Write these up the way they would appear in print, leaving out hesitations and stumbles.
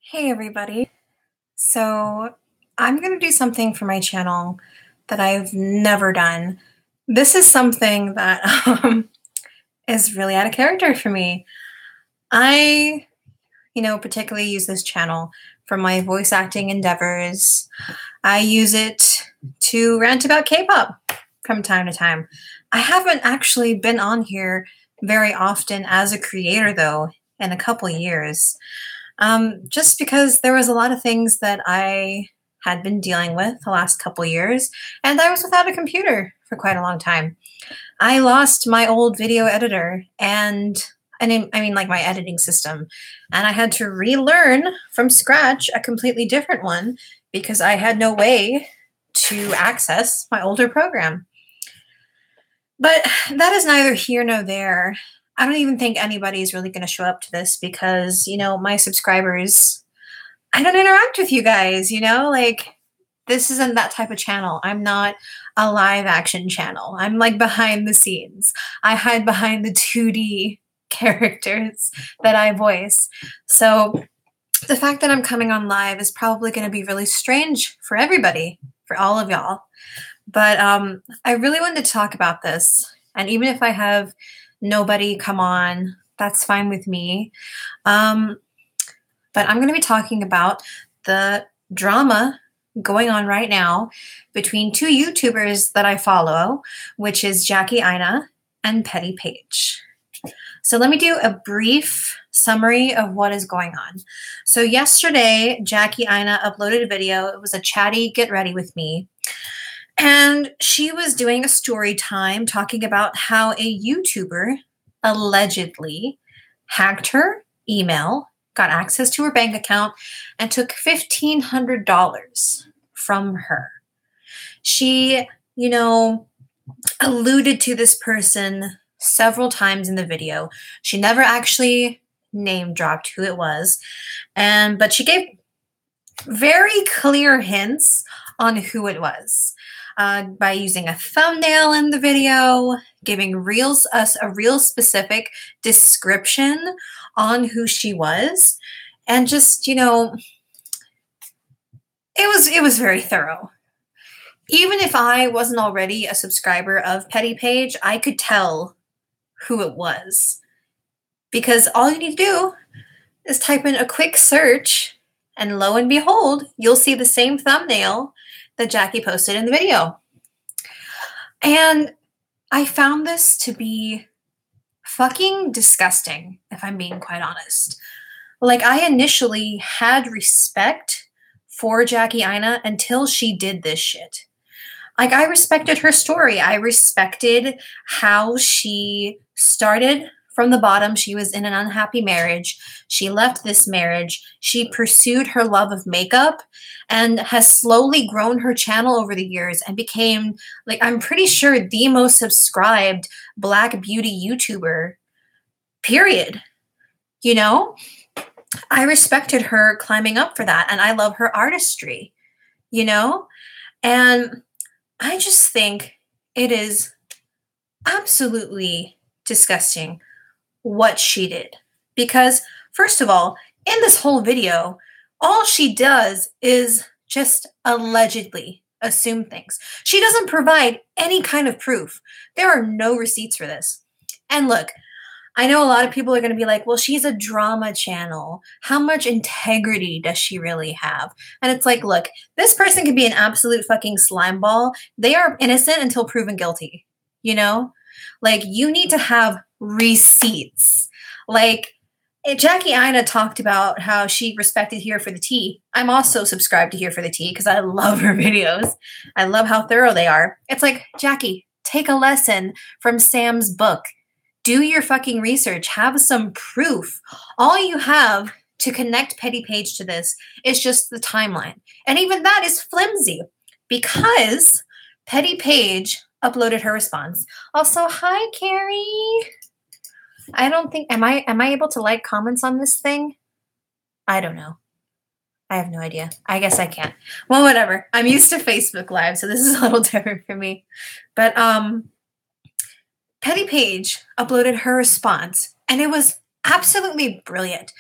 Hey everybody. So I'm going to do something for my channel that I've never done. This is something that is really out of character for me. I, particularly use this channel for my voice acting endeavors. I use it to rant about K-pop from time to time. I haven't actually been on here very often as a creator though in a couple years. Just because there was a lot of things that I had been dealing with the last couple years, and I was without a computer for quite a long time. I lost my old video editor and like my editing system, and I had to relearn from scratch a completely different one because I had no way to access my older program. But that is neither here nor there. I don't even think anybody's really going to show up to this because, my subscribers, I don't interact with you guys, like this isn't that type of channel. I'm not a live action channel. I'm like behind the scenes. I hide behind the 2D characters that I voice. So the fact that I'm coming on live is probably going to be really strange for everybody, for all of y'all. But I really wanted to talk about this. And even if I have nobody come on, that's fine with me. But I'm going to be talking about the drama going on right now between two YouTubers that I follow, which is Jackie Aina and Paige. So let me do a brief summary of what is going on. So yesterday, Jackie Aina uploaded a video. It was a chatty get ready with me. And she was doing a story time talking about how a YouTuber allegedly hacked her email, got access to her bank account, and took $1,500 from her. She, alluded to this person several times in the video. She never actually name dropped who it was, but she gave very clear hints on who it was. By using a thumbnail in the video, giving us a real specific description on who she was, and just, it was very thorough. Even if I wasn't already a subscriber of Paige, I could tell who it was. Because all you need to do is type in a quick search, and lo and behold, you'll see the same thumbnail that Jackie posted in the video. And I found this to be fucking disgusting, if I'm being quite honest. Like, I initially had respect for Jackie Aina until she did this shit. Like, I respected her story. I respected how she started from the bottom. She was in an unhappy marriage. She left this marriage. She pursued her love of makeup and has slowly grown her channel over the years and became, like, I'm pretty sure the most subscribed Black beauty YouTuber, period. I respected her climbing up for that, and I love her artistry, and I just think it is absolutely disgusting what she did. Because, first of all, in this whole video, all she does is just allegedly assume things. She doesn't provide any kind of proof. There are no receipts for this. And look, I know a lot of people are going to be like, well, she's a drama channel. How much integrity does she really have? And it's like, look, this person can be an absolute fucking slime ball. They are innocent until proven guilty. Like, you need to have receipts. Like, Jackie Aina talked about how she respected Here for the Tea. I'm also subscribed to Here for the Tea because I love her videos. I love how thorough they are. It's like, Jackie, take a lesson from Sam's book. Do your fucking research. Have some proof. All you have to connect Paige to this is just the timeline. And even that is flimsy because Paige uploaded her response. Also, hi, Carrie. I don't think, am I able to like comments on this thing? I don't know. I have no idea. I guess I can't. Well, whatever. I'm used to Facebook Live, so this is a little different for me. But Paige uploaded her response, and it was absolutely brilliant.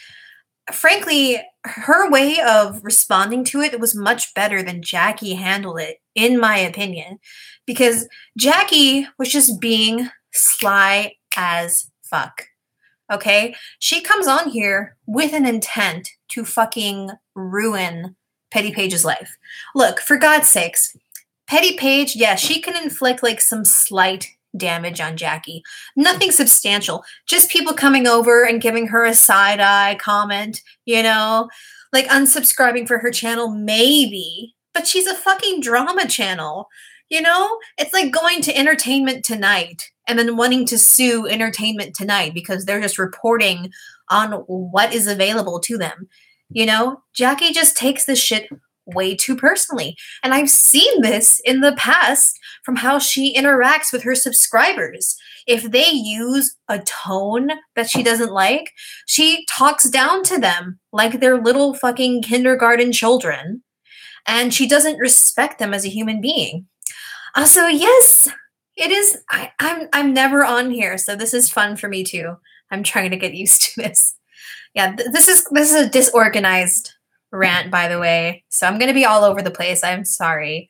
frankly, her way of responding to it was much better than Jackie handled it, in my opinion. Because Jackie was just being sly as fuck. Okay? She comes on here with an intent to fucking ruin Petty Paige's life. Look, for God's sakes, Petty Paige, yeah, she can inflict like some slight damage on Jackie. Nothing substantial. Just people coming over and giving her a side eye comment, you know, like unsubscribing for her channel, maybe. But she's a fucking drama channel, you know? It's like going to Entertainment Tonight and then wanting to sue Entertainment Tonight because they're just reporting on what is available to them. You know, Jackie just takes this shit way too personally. And I've seen this in the past from how she interacts with her subscribers. If they use a tone that she doesn't like, she talks down to them like they're little fucking kindergarten children. And she doesn't respect them as a human being. Also, yes, it is. I'm never on here, so this is fun for me too. I'm trying to get used to this. Yeah, this is a disorganized rant, by the way. So I'm going to be all over the place. I'm sorry.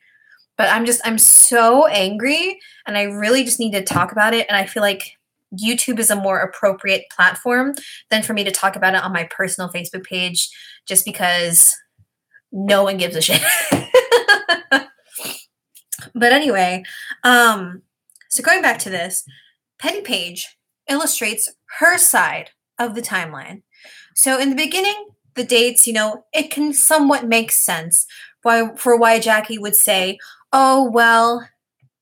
But I'm so angry and I really just need to talk about it. And I feel like YouTube is a more appropriate platform than for me to talk about it on my personal Facebook page just because no one gives a shit. But anyway, so going back to this, Petty Paige illustrates her side of the timeline. So in the beginning, the dates, you know, it can somewhat make sense for why Jackie would say, oh, well,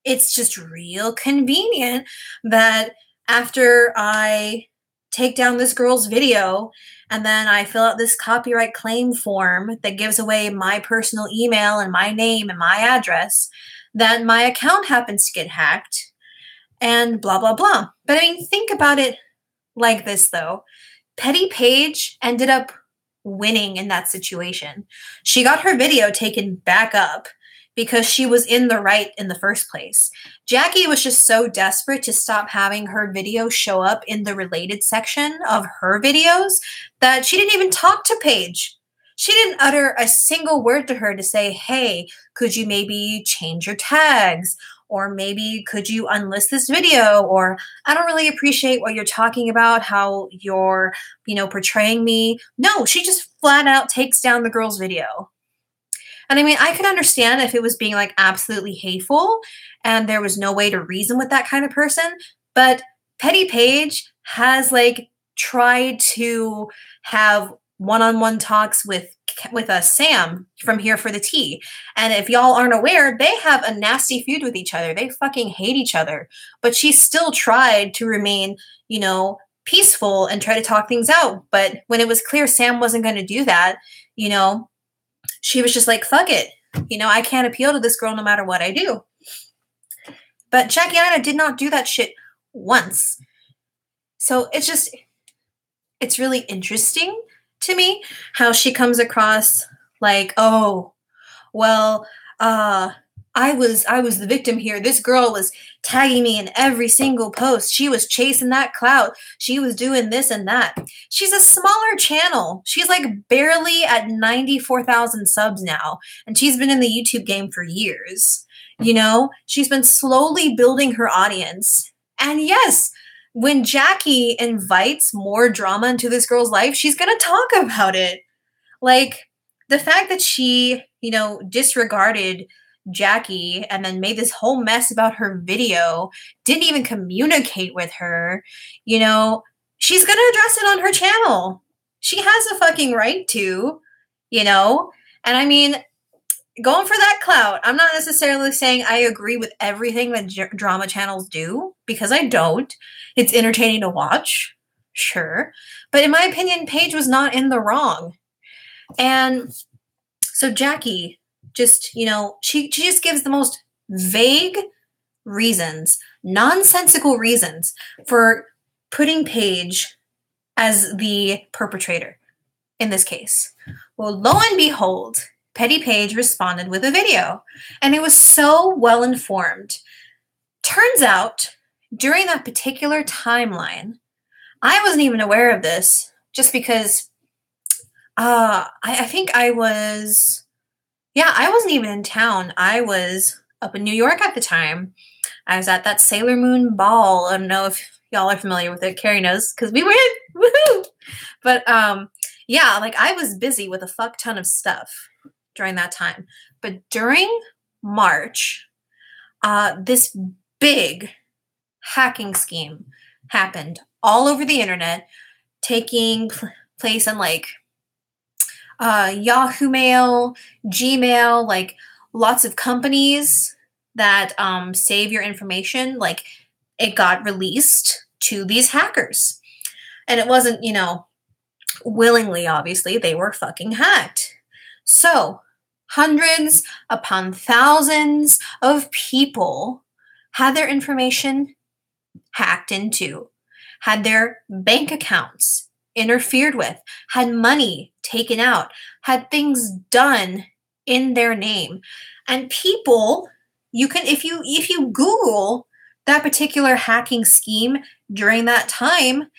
it's just real convenient that after I take down this girl's video and then I fill out this copyright claim form that gives away my personal email and my name and my address, that my account happens to get hacked and blah, blah, blah. But I mean, think about it like this, though. Petty Paige ended up winning in that situation. She got her video taken back up because she was in the right in the first place. Jackie was just so desperate to stop having her video show up in the related section of her videos that she didn't even talk to Paige. She didn't utter a single word to her to say, hey, could you maybe change your tags? Or maybe could you unlist this video? Or I don't really appreciate what you're talking about, how you're, portraying me. No, she just flat out takes down the girl's video. And I mean, I could understand if it was being like absolutely hateful and there was no way to reason with that kind of person. But Petty Paige has like tried to have one-on-one talks with Sam from Here for the Tea. And if y'all aren't aware, they have a nasty feud with each other. They fucking hate each other. But she still tried to remain, peaceful and try to talk things out. But when it was clear Sam wasn't going to do that, she was just like, fuck it. I can't appeal to this girl no matter what I do. But Jackie Aina did not do that shit once. So it's really interesting to me how she comes across like, oh, well, I was the victim here. This girl was tagging me in every single post. She was chasing that clout. She was doing this and that. She's a smaller channel. She's like barely at 94,000 subs now. And she's been in the YouTube game for years. She's been slowly building her audience. And yes, when Jackie invites more drama into this girl's life, she's going to talk about it. Like the fact that she, disregarded Jackie and then made this whole mess about her video, didn't even communicate with her, she's going to address it on her channel. She has a fucking right to, and I mean, going for that clout, I'm not necessarily saying I agree with everything that drama channels do, because I don't. It's entertaining to watch, sure. But in my opinion, Paige was not in the wrong. And so Jackie just, she just gives the most vague reasons, nonsensical reasons for putting Paige as the perpetrator in this case. Well, lo and behold, Petty Paige responded with a video, and it was so well informed. Turns out, during that particular timeline, I wasn't even aware of this just because I think I was, yeah, I wasn't even in town. I was up in New York at the time. I was at that Sailor Moon ball. I don't know if y'all are familiar with it. Carrie knows because we went. Woohoo! But yeah, like I was busy with a fuck ton of stuff during that time. But during March, this big hacking scheme happened all over the internet, taking place in like Yahoo Mail, Gmail, like lots of companies that save your information. Like it got released to these hackers. And it wasn't, willingly, obviously, they were fucking hacked. So, hundreds upon thousands of people had their information hacked into, had their bank accounts interfered with, had money taken out, had things done in their name. And people, you can if you Google that particular hacking scheme during that time,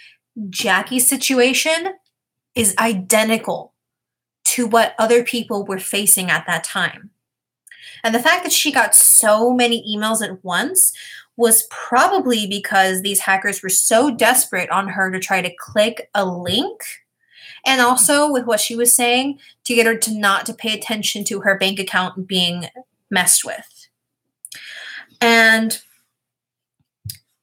Jackie's situation is identical to what other people were facing at that time. And the fact that she got so many emails at once was probably because these hackers were so desperate on her to try to click a link, and also with what she was saying to get her to not to pay attention to her bank account being messed with. And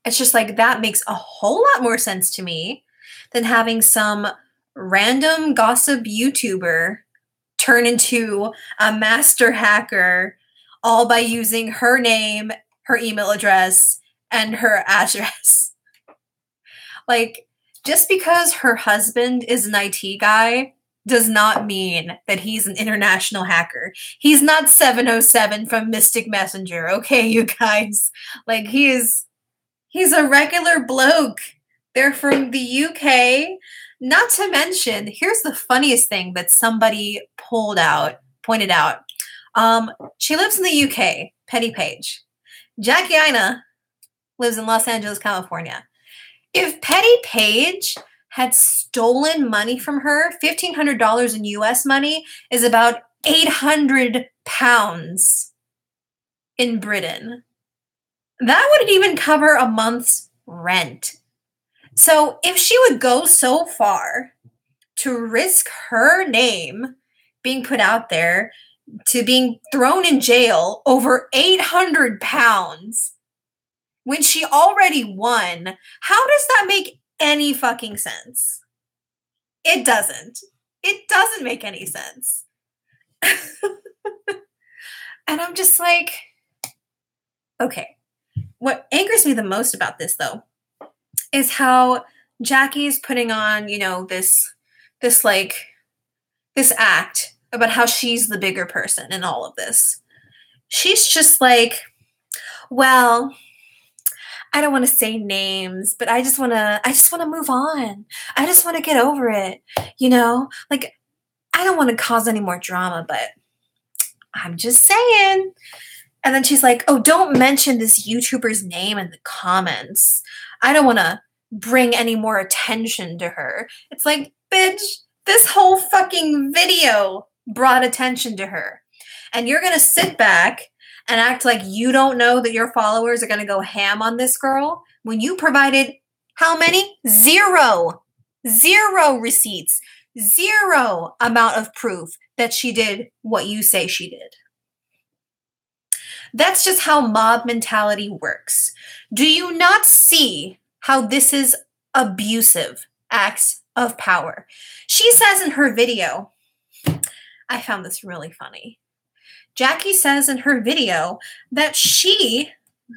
it's just like that makes a whole lot more sense to me than having some random gossip YouTuber turn into a master hacker all by using her name, her email address, and her address. Like, just because her husband is an IT guy does not mean that he's an international hacker. He's not 707 from Mystic Messenger, okay, you guys? Like, he's a regular bloke. They're from the UK. Not to mention, here's the funniest thing that somebody pointed out. She lives in the UK, Petty Paige. Jackie Aina lives in Los Angeles, California. If Petty Paige had stolen money from her, $1,500 in US money is about 800 pounds in Britain. That wouldn't even cover a month's rent. So if she would go so far to risk her name being put out there to being thrown in jail over 800 pounds when she already won, how does that make any fucking sense? It doesn't. It doesn't make any sense. And I'm just like, okay. What angers me the most about this, though, is how Jackie's putting on, this act about how she's the bigger person in all of this. She's just like, well, I don't want to say names, but I just want to move on. I just want to get over it. Like, I don't want to cause any more drama, but I'm just saying. And then she's like, oh, don't mention this YouTuber's name in the comments. I don't want to bring any more attention to her. It's like, bitch, this whole fucking video brought attention to her. And you're going to sit back and act like you don't know that your followers are going to go ham on this girl when you provided how many? Zero receipts, zero amount of proof that she did what you say she did. That's just how mob mentality works. Do you not see how this is abusive acts of power? She says in her video, I found this really funny. Jackie says in her video that she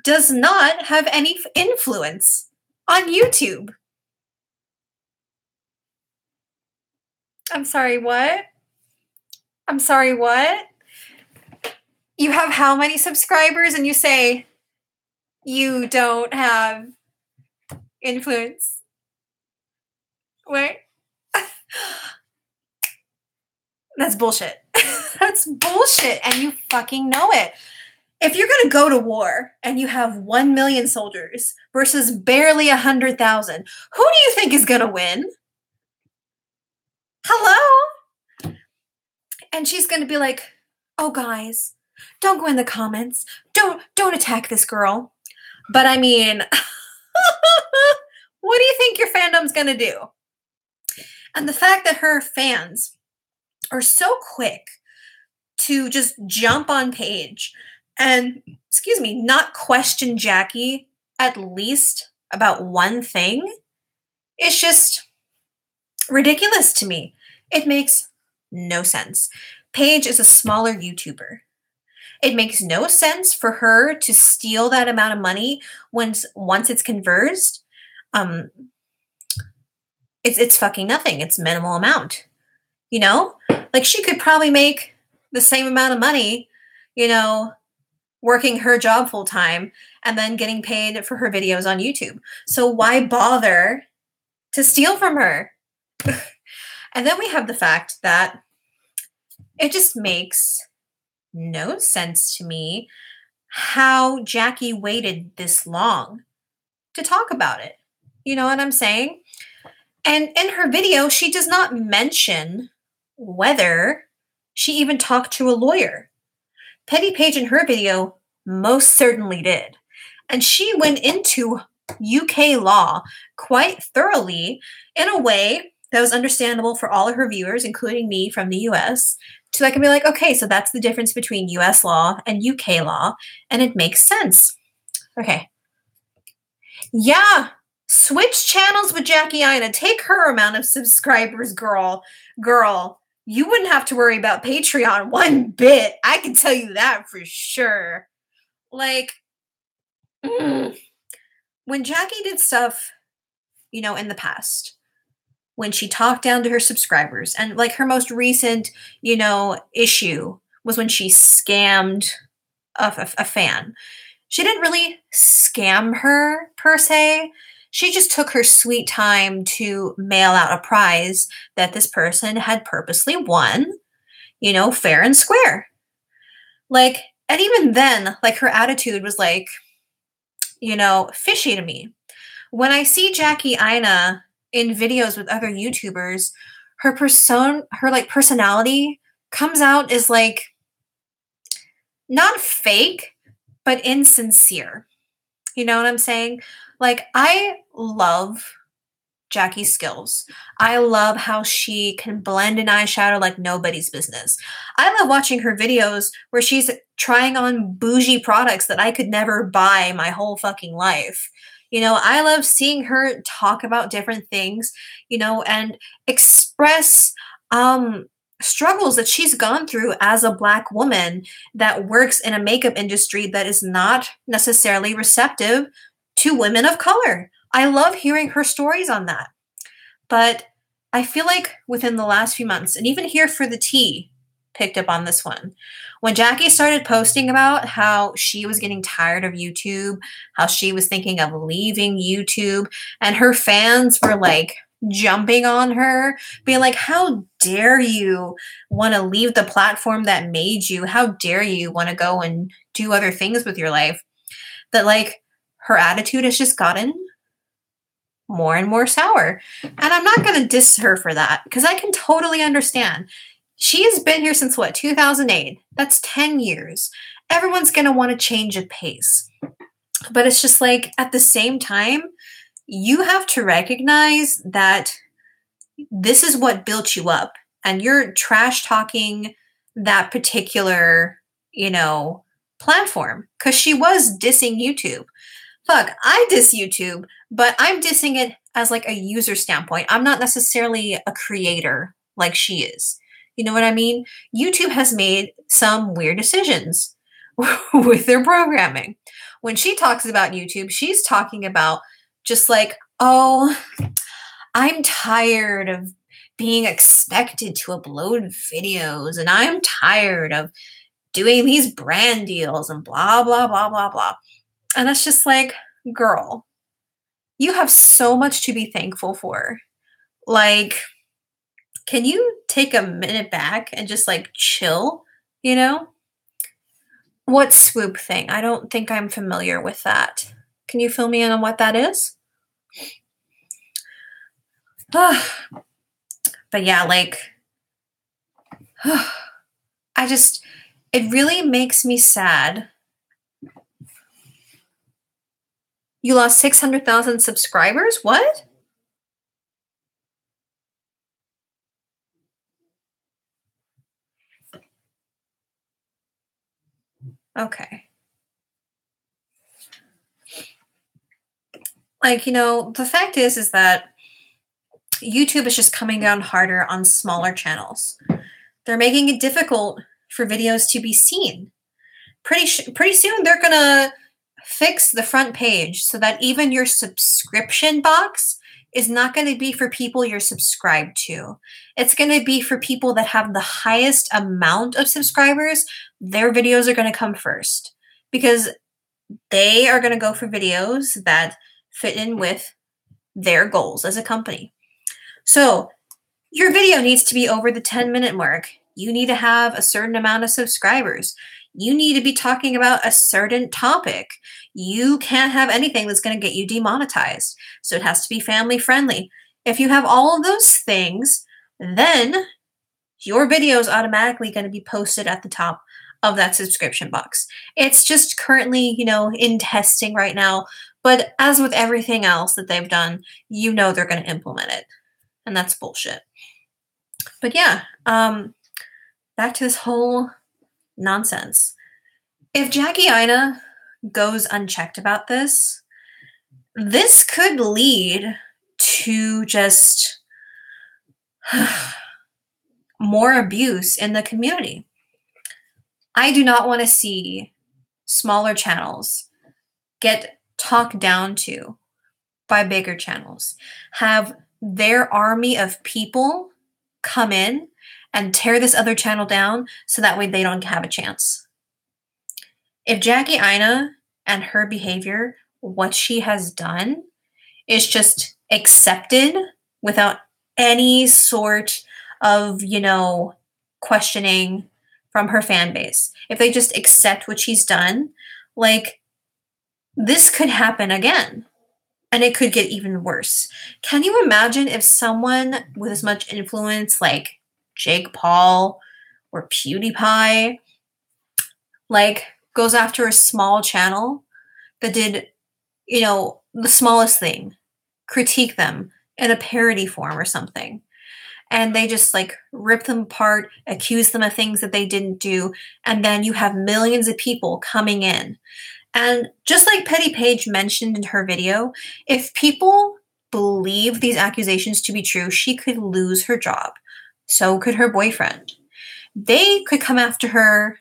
does not have any influence on YouTube. I'm sorry, what? You have how many subscribers and you say you don't have influence? What? That's bullshit. That's bullshit, and you fucking know it. If you're going to go to war and you have 1 million soldiers versus barely 100,000, who do you think is going to win? Hello? And she's going to be like, oh, guys, don't go in the comments. Don't attack this girl. But I mean, what do you think your fandom's going to do? And the fact that her fans are so quick to just jump on Paige and, excuse me, not question Jackie at least about one thing, is just ridiculous to me. It makes no sense. Paige is a smaller YouTuber. It makes no sense for her to steal that amount of money once it's conversed. It's fucking nothing. It's minimal amount. You know? Like, she could probably make the same amount of money, you know, working her job full time and then getting paid for her videos on YouTube. So why bother to steal from her? And then we have the fact that it just makes no sense to me how Jackie waited this long to talk about it. You know what I'm saying? And in her video, she does not mention whether she even talked to a lawyer. Petty Paige in her video most certainly did. And she went into UK law quite thoroughly in a way that was understandable for all of her viewers, including me from the US, so I can be like, okay, so that's the difference between US law and UK law, and it makes sense. Okay. Yeah, switch channels with Jackie Aina. Take her amount of subscribers, girl. Girl, you wouldn't have to worry about Patreon one bit. I can tell you that for sure. Like, when Jackie did stuff, you know, in the past, when she talked down to her subscribers, and like her most recent, you know, issue was when she scammed a fan. She didn't really scam her per se. She just took her sweet time to mail out a prize that this person had purposely won, you know, fair and square. Like, and even then, like, her attitude was like, you know, fishy to me. When I see Jackie Aina in videos with other YouTubers, her personality comes out as like not fake, but insincere. You know what I'm saying? Like, I love Jackie's skills. I love how she can blend an eyeshadow like nobody's business. I love watching her videos where she's trying on bougie products that I could never buy my whole fucking life. You know, I love seeing her talk about different things, you know, and express struggles that she's gone through as a Black woman that works in a makeup industry that is not necessarily receptive to women of color. I love hearing her stories on that. But I feel like within the last few months, and even here for the tea, picked up on this one. When Jackie started posting about how she was getting tired of YouTube, how she was thinking of leaving YouTube, and her fans were like jumping on her, being like, how dare you want to leave the platform that made you? How dare you want to go and do other things with your life? That, like, her attitude has just gotten more and more sour. And I'm not going to diss her for that, because I can totally understand. She has been here since, what, 2008? That's 10 years. Everyone's going to want to change of pace. But it's just like, at the same time, you have to recognize that this is what built you up. And you're trash talking that particular, you know, platform. Because she was dissing YouTube. Fuck, I diss YouTube, but I'm dissing it as like a user standpoint. I'm not necessarily a creator like she is. You know what I mean? YouTube has made some weird decisions with their programming. When she talks about YouTube, she's talking about just like, oh, I'm tired of being expected to upload videos, and I'm tired of doing these brand deals and blah, blah, blah, blah, blah. And it's just like, girl, you have so much to be thankful for. Like, can you take a minute back and just like chill, you know? What swoop thing? I don't think I'm familiar with that. Can you fill me in on what that is? But yeah, like, it really makes me sad. You lost 600,000 subscribers? What? Okay. Like, the fact is that YouTube is just coming down harder on smaller channels. They're making it difficult for videos to be seen. Pretty soon they're gonna fix the front page so that even your subscription box is not going to be for people you're subscribed to. It's going to be for people that have the highest amount of subscribers. Their videos are going to come first because they are going to go for videos that fit in with their goals as a company. So your video needs to be over the 10-minute mark. You need to have a certain amount of subscribers. You need to be talking about a certain topic. You can't have anything that's going to get you demonetized. So it has to be family friendly. If you have all of those things, then your video is automatically going to be posted at the top of that subscription box. It's just currently, in testing right now. But as with everything else that they've done, they're going to implement it. And that's bullshit. But yeah, back to this whole nonsense. If Jackie Aina goes unchecked about this could lead to just more abuse in the community. I do not want to see smaller channels get talked down to by bigger channels, have their army of people come in and tear this other channel down so that way they don't have a chance. If Jackie Aina and her behavior, what she has done, is just accepted without any sort of, questioning from her fan base, if they just accept what she's done, this could happen again. And it could get even worse. Can you imagine if someone with as much influence like Jake Paul or PewDiePie, goes after a small channel that did, the smallest thing, critique them in a parody form or something, and they just rip them apart, accuse them of things that they didn't do, and then you have millions of people coming in. And just like Paige mentioned in her video, if people believe these accusations to be true, she could lose her job. So could her boyfriend. They could come after her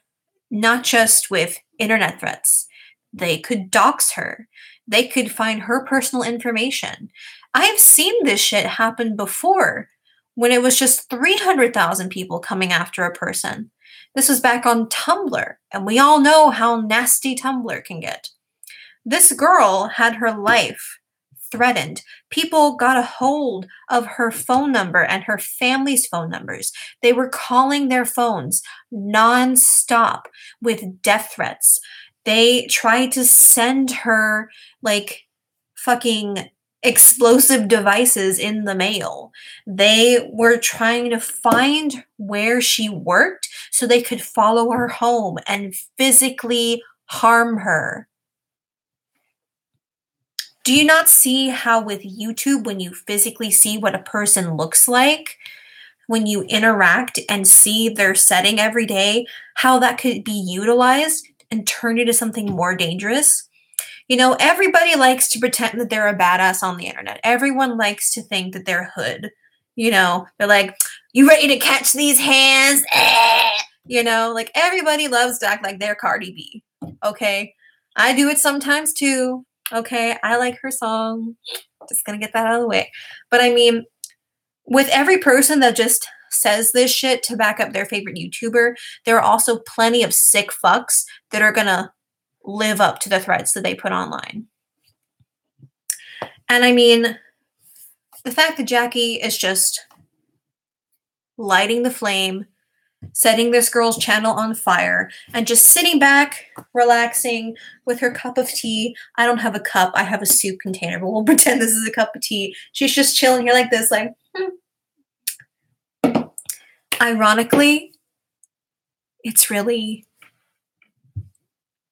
not just with internet threats. They could dox her. They could find her personal information. I have seen this shit happen before when it was just 300,000 people coming after a person. This was back on Tumblr, and we all know how nasty Tumblr can get. This girl had her life threatened. People got a hold of her phone number and her family's phone numbers. They were calling their phones nonstop with death threats. They tried to send her fucking explosive devices in the mail. They were trying to find where she worked so they could follow her home and physically harm her. Do you not see how with YouTube, when you physically see what a person looks like, when you interact and see their setting every day, how that could be utilized and turned into something more dangerous? Everybody likes to pretend that they're a badass on the internet. Everyone likes to think that they're hood. They're like, you ready to catch these hands? Everybody loves to act like they're Cardi B. Okay? I do it sometimes too. Okay? I like her song. Just gonna get that out of the way. But I mean, with every person that just says this shit to back up their favorite YouTuber, there are also plenty of sick fucks that are gonna live up to the threats that they put online. And I mean, the fact that Jackie is just lighting the flame, setting this girl's channel on fire, and just sitting back, relaxing with her cup of tea. I don't have a cup, I have a soup container, but we'll pretend this is a cup of tea. She's just chilling here like this, Ironically, it's really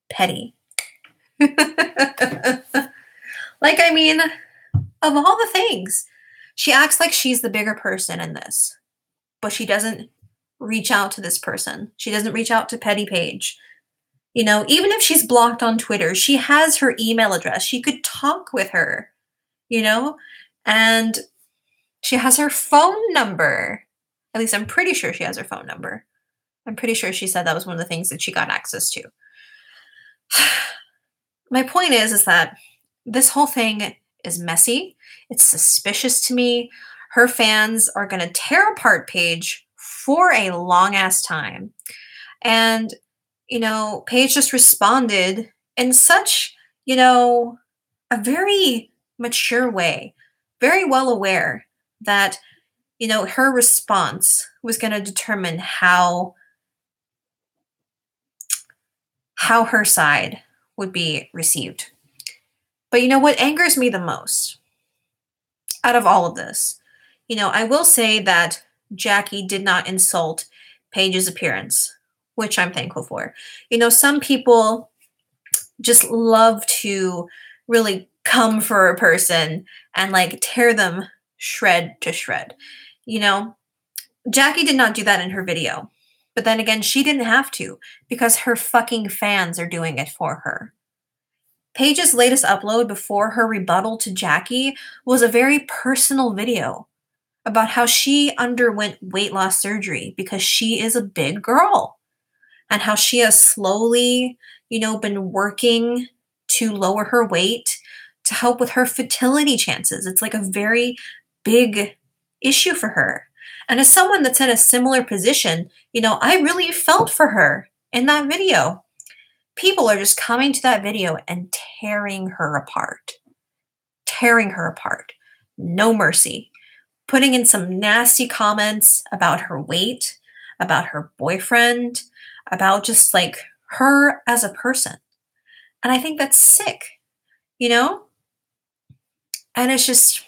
petty. Like, I mean, of all the things, she acts like she's the bigger person in this, but she doesn't reach out to this person. She doesn't reach out to Petty Paige. You know, even if she's blocked on Twitter, she has her email address. She could talk with her, you know, and she has her phone number. At least I'm pretty sure she has her phone number. I'm pretty sure she said that was one of the things that she got access to. My point is that this whole thing is messy. It's suspicious to me. Her fans are going to tear apart Paige for a long ass time. And, you know, Paige just responded in such, you know, a very mature way, very well aware that, you know, her response was going to determine how her side would be received. But you know what angers me the most out of all of this? You know, I will say that Jackie did not insult Paige's appearance, which I'm thankful for. You know, some people just love to really come for a person and like tear them shred to shred. You know, Jackie did not do that in her video. But then again, she didn't have to because her fucking fans are doing it for her. Paige's latest upload before her rebuttal to Jackie was a very personal video about how she underwent weight loss surgery because she is a big girl and how she has slowly, you know, been working to lower her weight to help with her fertility chances. It's like a very big issue for her. And as someone that's in a similar position, you know, I really felt for her in that video. People are just coming to that video and tearing her apart. Tearing her apart. No mercy. Putting in some nasty comments about her weight, about her boyfriend, about just like her as a person. And I think that's sick, you know? And it's just,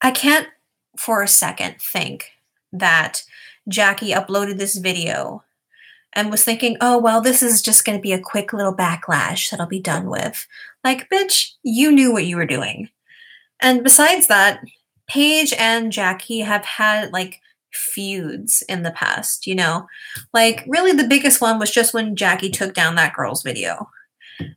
I can't for a second think that Jackie uploaded this video and was thinking, oh, well, this is just going to be a quick little backlash that I'll be done with. Like, bitch, you knew what you were doing. And besides that, Paige and Jackie have had, like, feuds in the past, you know? Like, really the biggest one was just when Jackie took down that girl's video.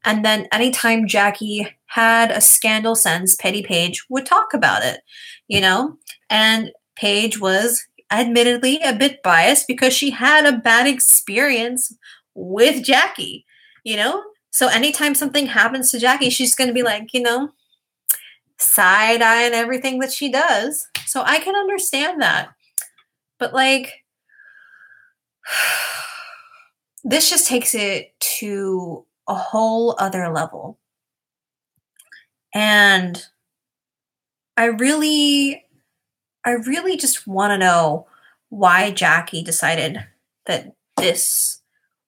And then anytime Jackie had a scandal sense, Petty Paige would talk about it, you know? And Paige was admittedly a bit biased because she had a bad experience with Jackie, you know? So anytime something happens to Jackie, she's going to be like, you know, side-eyeing everything that she does. So I can understand that. But like, this just takes it to a whole other level. And I really just want to know why Jackie decided that this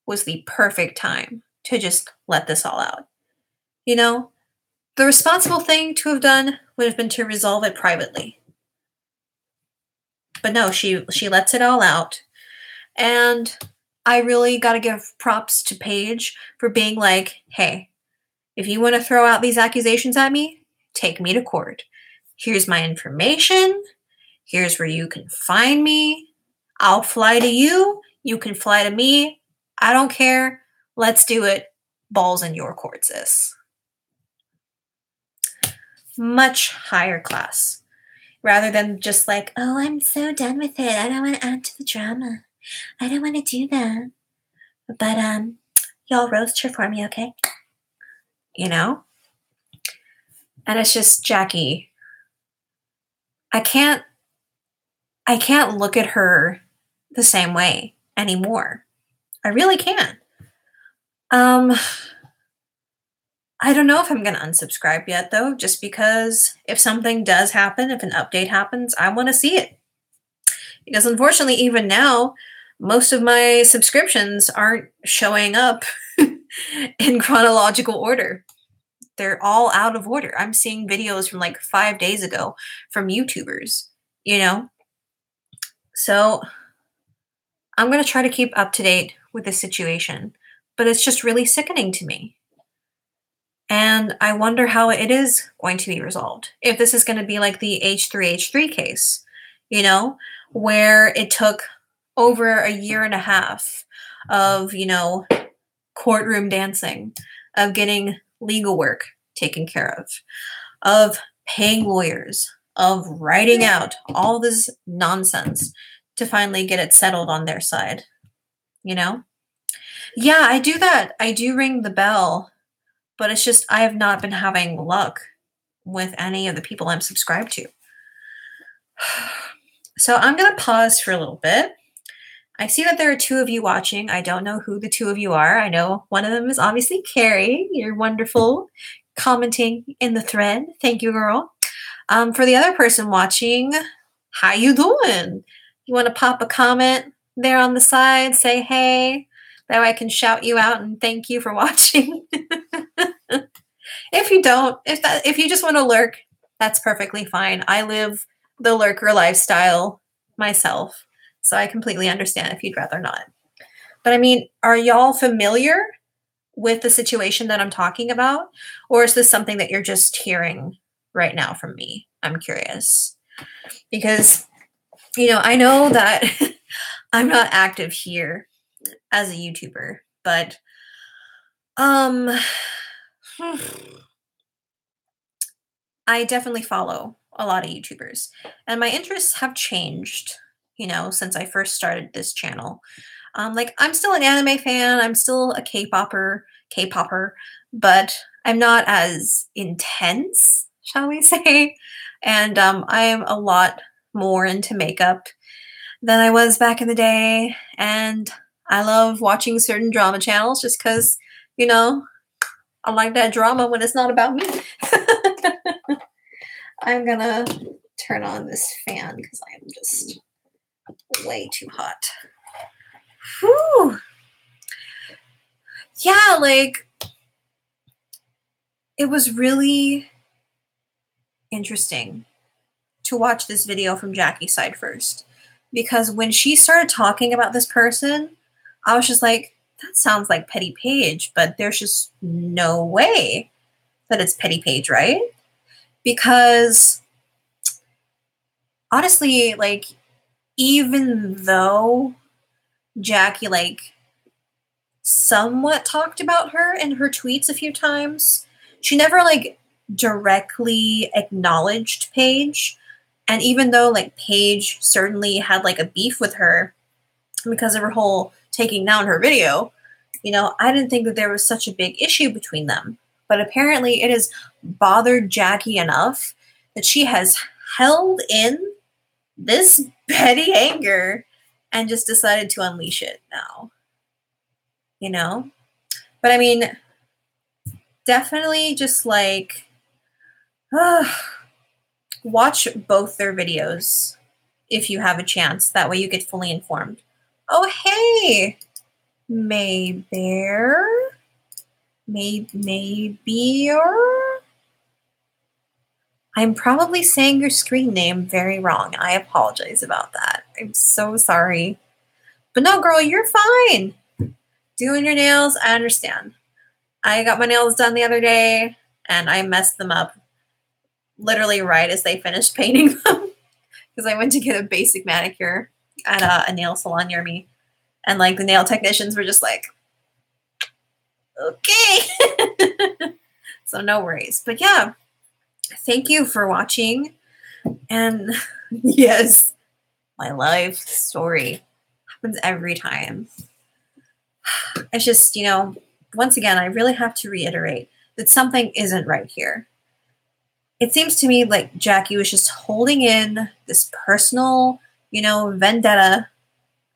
was the perfect time to just let this all out. You know, the responsible thing to have done would have been to resolve it privately. But no, she lets it all out. And I really got to give props to Paige for being like, hey, if you want to throw out these accusations at me, take me to court. Here's my information. Here's where you can find me. I'll fly to you. You can fly to me. I don't care. Let's do it. Balls in your court, sis. Much higher class. Rather than just like, oh, I'm so done with it. I don't want to add to the drama. I don't want to do that. But, y'all roast her for me, okay? You know? And it's just, Jackie, I can't look at her the same way anymore. I really can't. I don't know if I'm going to unsubscribe yet, though, just because if something does happen, if an update happens, I want to see it. Because unfortunately, even now, most of my subscriptions aren't showing up in chronological order. They're all out of order. I'm seeing videos from like 5 days ago from YouTubers, you know? So I'm going to try to keep up to date with this situation, but it's just really sickening to me. And I wonder how it is going to be resolved. If this is going to be like the H3H3 case, you know, where it took over a year and a half of, courtroom dancing, of getting legal work taken care of paying lawyers, of writing out all this nonsense to finally get it settled on their side, Yeah, I do that. I do ring the bell, but it's just I have not been having luck with any of the people I'm subscribed to. So I'm going to pause for a little bit. I see that there are 2 of you watching. I don't know who the 2 of you are. I know one of them is obviously Carrie. You're wonderful, commenting in the thread. Thank you, girl. For the other person watching, how you doing? You want to pop a comment there on the side? Say hey. That way I can shout you out and thank you for watching. If you don't, if you just want to lurk, that's perfectly fine. I live the lurker lifestyle myself, so I completely understand if you'd rather not. But I mean, are y'all familiar with the situation that I'm talking about? Or is this something that you're just hearing right now from me? I'm curious. Because, I know that I'm not active here as a YouTuber, but I definitely follow a lot of YouTubers, and my interests have changed, since I first started this channel. I'm still an anime fan, I'm still a K-popper, but I'm not as intense, shall we say, and I am a lot more into makeup than I was back in the day, and I love watching certain drama channels just because, I like that drama when it's not about me. I'm gonna turn on this fan because I am just way too hot. Whew. Yeah, it was really interesting to watch this video from Jackie's side first. Because when she started talking about this person, I was just like, that sounds like Petty Paige, but there's just no way that it's Petty Paige, right? Because honestly, even though Jackie, somewhat talked about her in her tweets a few times, she never, directly acknowledged Paige. And even though, Paige certainly had, a beef with her because of her whole taking down her video, I didn't think that there was such a big issue between them. But apparently it has bothered Jackie enough that she has held in this petty anger and just decided to unleash it now. But I mean, definitely just watch both their videos if you have a chance. That way you get fully informed. Oh, hey, Maybear. Maybear? I'm probably saying your screen name very wrong. I apologize about that. I'm so sorry. But no, girl, you're fine. Doing your nails, I understand. I got my nails done the other day, and I messed them up literally right as they finished painting them. Because I went to get a basic manicure at a nail salon near me. And, the nail technicians were just like, okay. So no worries. But yeah, thank you for watching. And yes, my life story happens every time. It's just, once again, I really have to reiterate that something isn't right here. It seems to me like Jackie was just holding in this personal, vendetta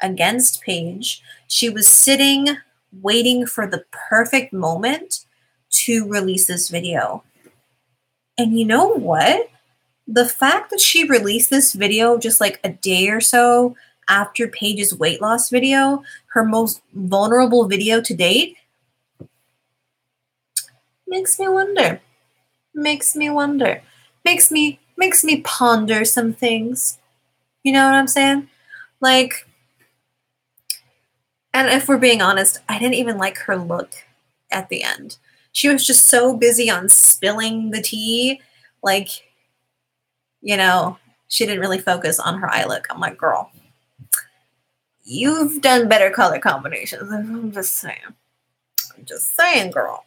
against Paige. She was sitting, waiting for the perfect moment to release this video. And you know what? The fact that she released this video just a day or so after Paige's weight loss video, her most vulnerable video to date, makes me wonder. Makes me ponder some things. You know what I'm saying? And if we're being honest, I didn't even like her look at the end. She was just so busy on spilling the tea, like, you know, she didn't really focus on her eye look. I'm like, girl, you've done better color combinations. I'm just saying. I'm just saying, girl.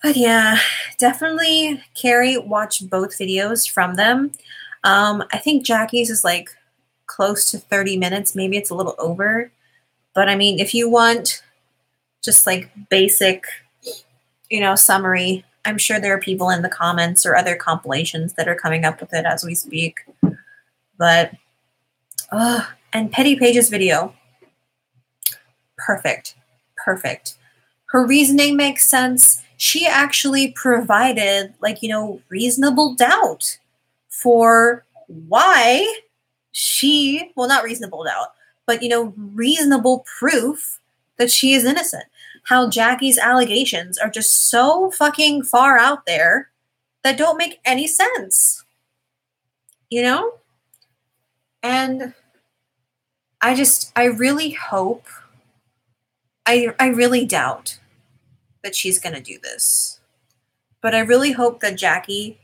But yeah, definitely, Carrie, watch both videos from them. I think Jackie's is like close to 30 minutes. Maybe it's a little over. But I mean, if you want just like basic, summary, I'm sure there are people in the comments or other compilations that are coming up with it as we speak. But, and Petty Paige's video, perfect, perfect. Her reasoning makes sense. She actually provided, reasonable doubt for why well, not reasonable doubt, but, reasonable proof that she is innocent. How Jackie's allegations are just so fucking far out there that don't make any sense. And I really hope, I really doubt that she's going to do this. But I really hope that Jackie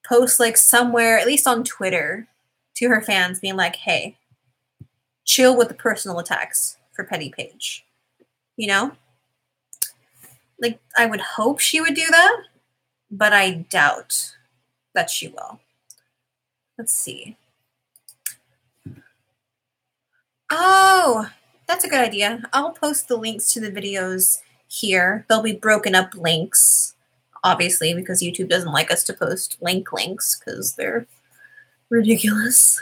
posts like somewhere, at least on Twitter, to her fans being like, hey, chill with the personal attacks for Petty Paige. Like, I would hope she would do that, but I doubt that she will. Let's see. Oh, that's a good idea. I'll post the links to the videos here. They'll be broken up links, obviously, because YouTube doesn't like us to post links because they're ridiculous.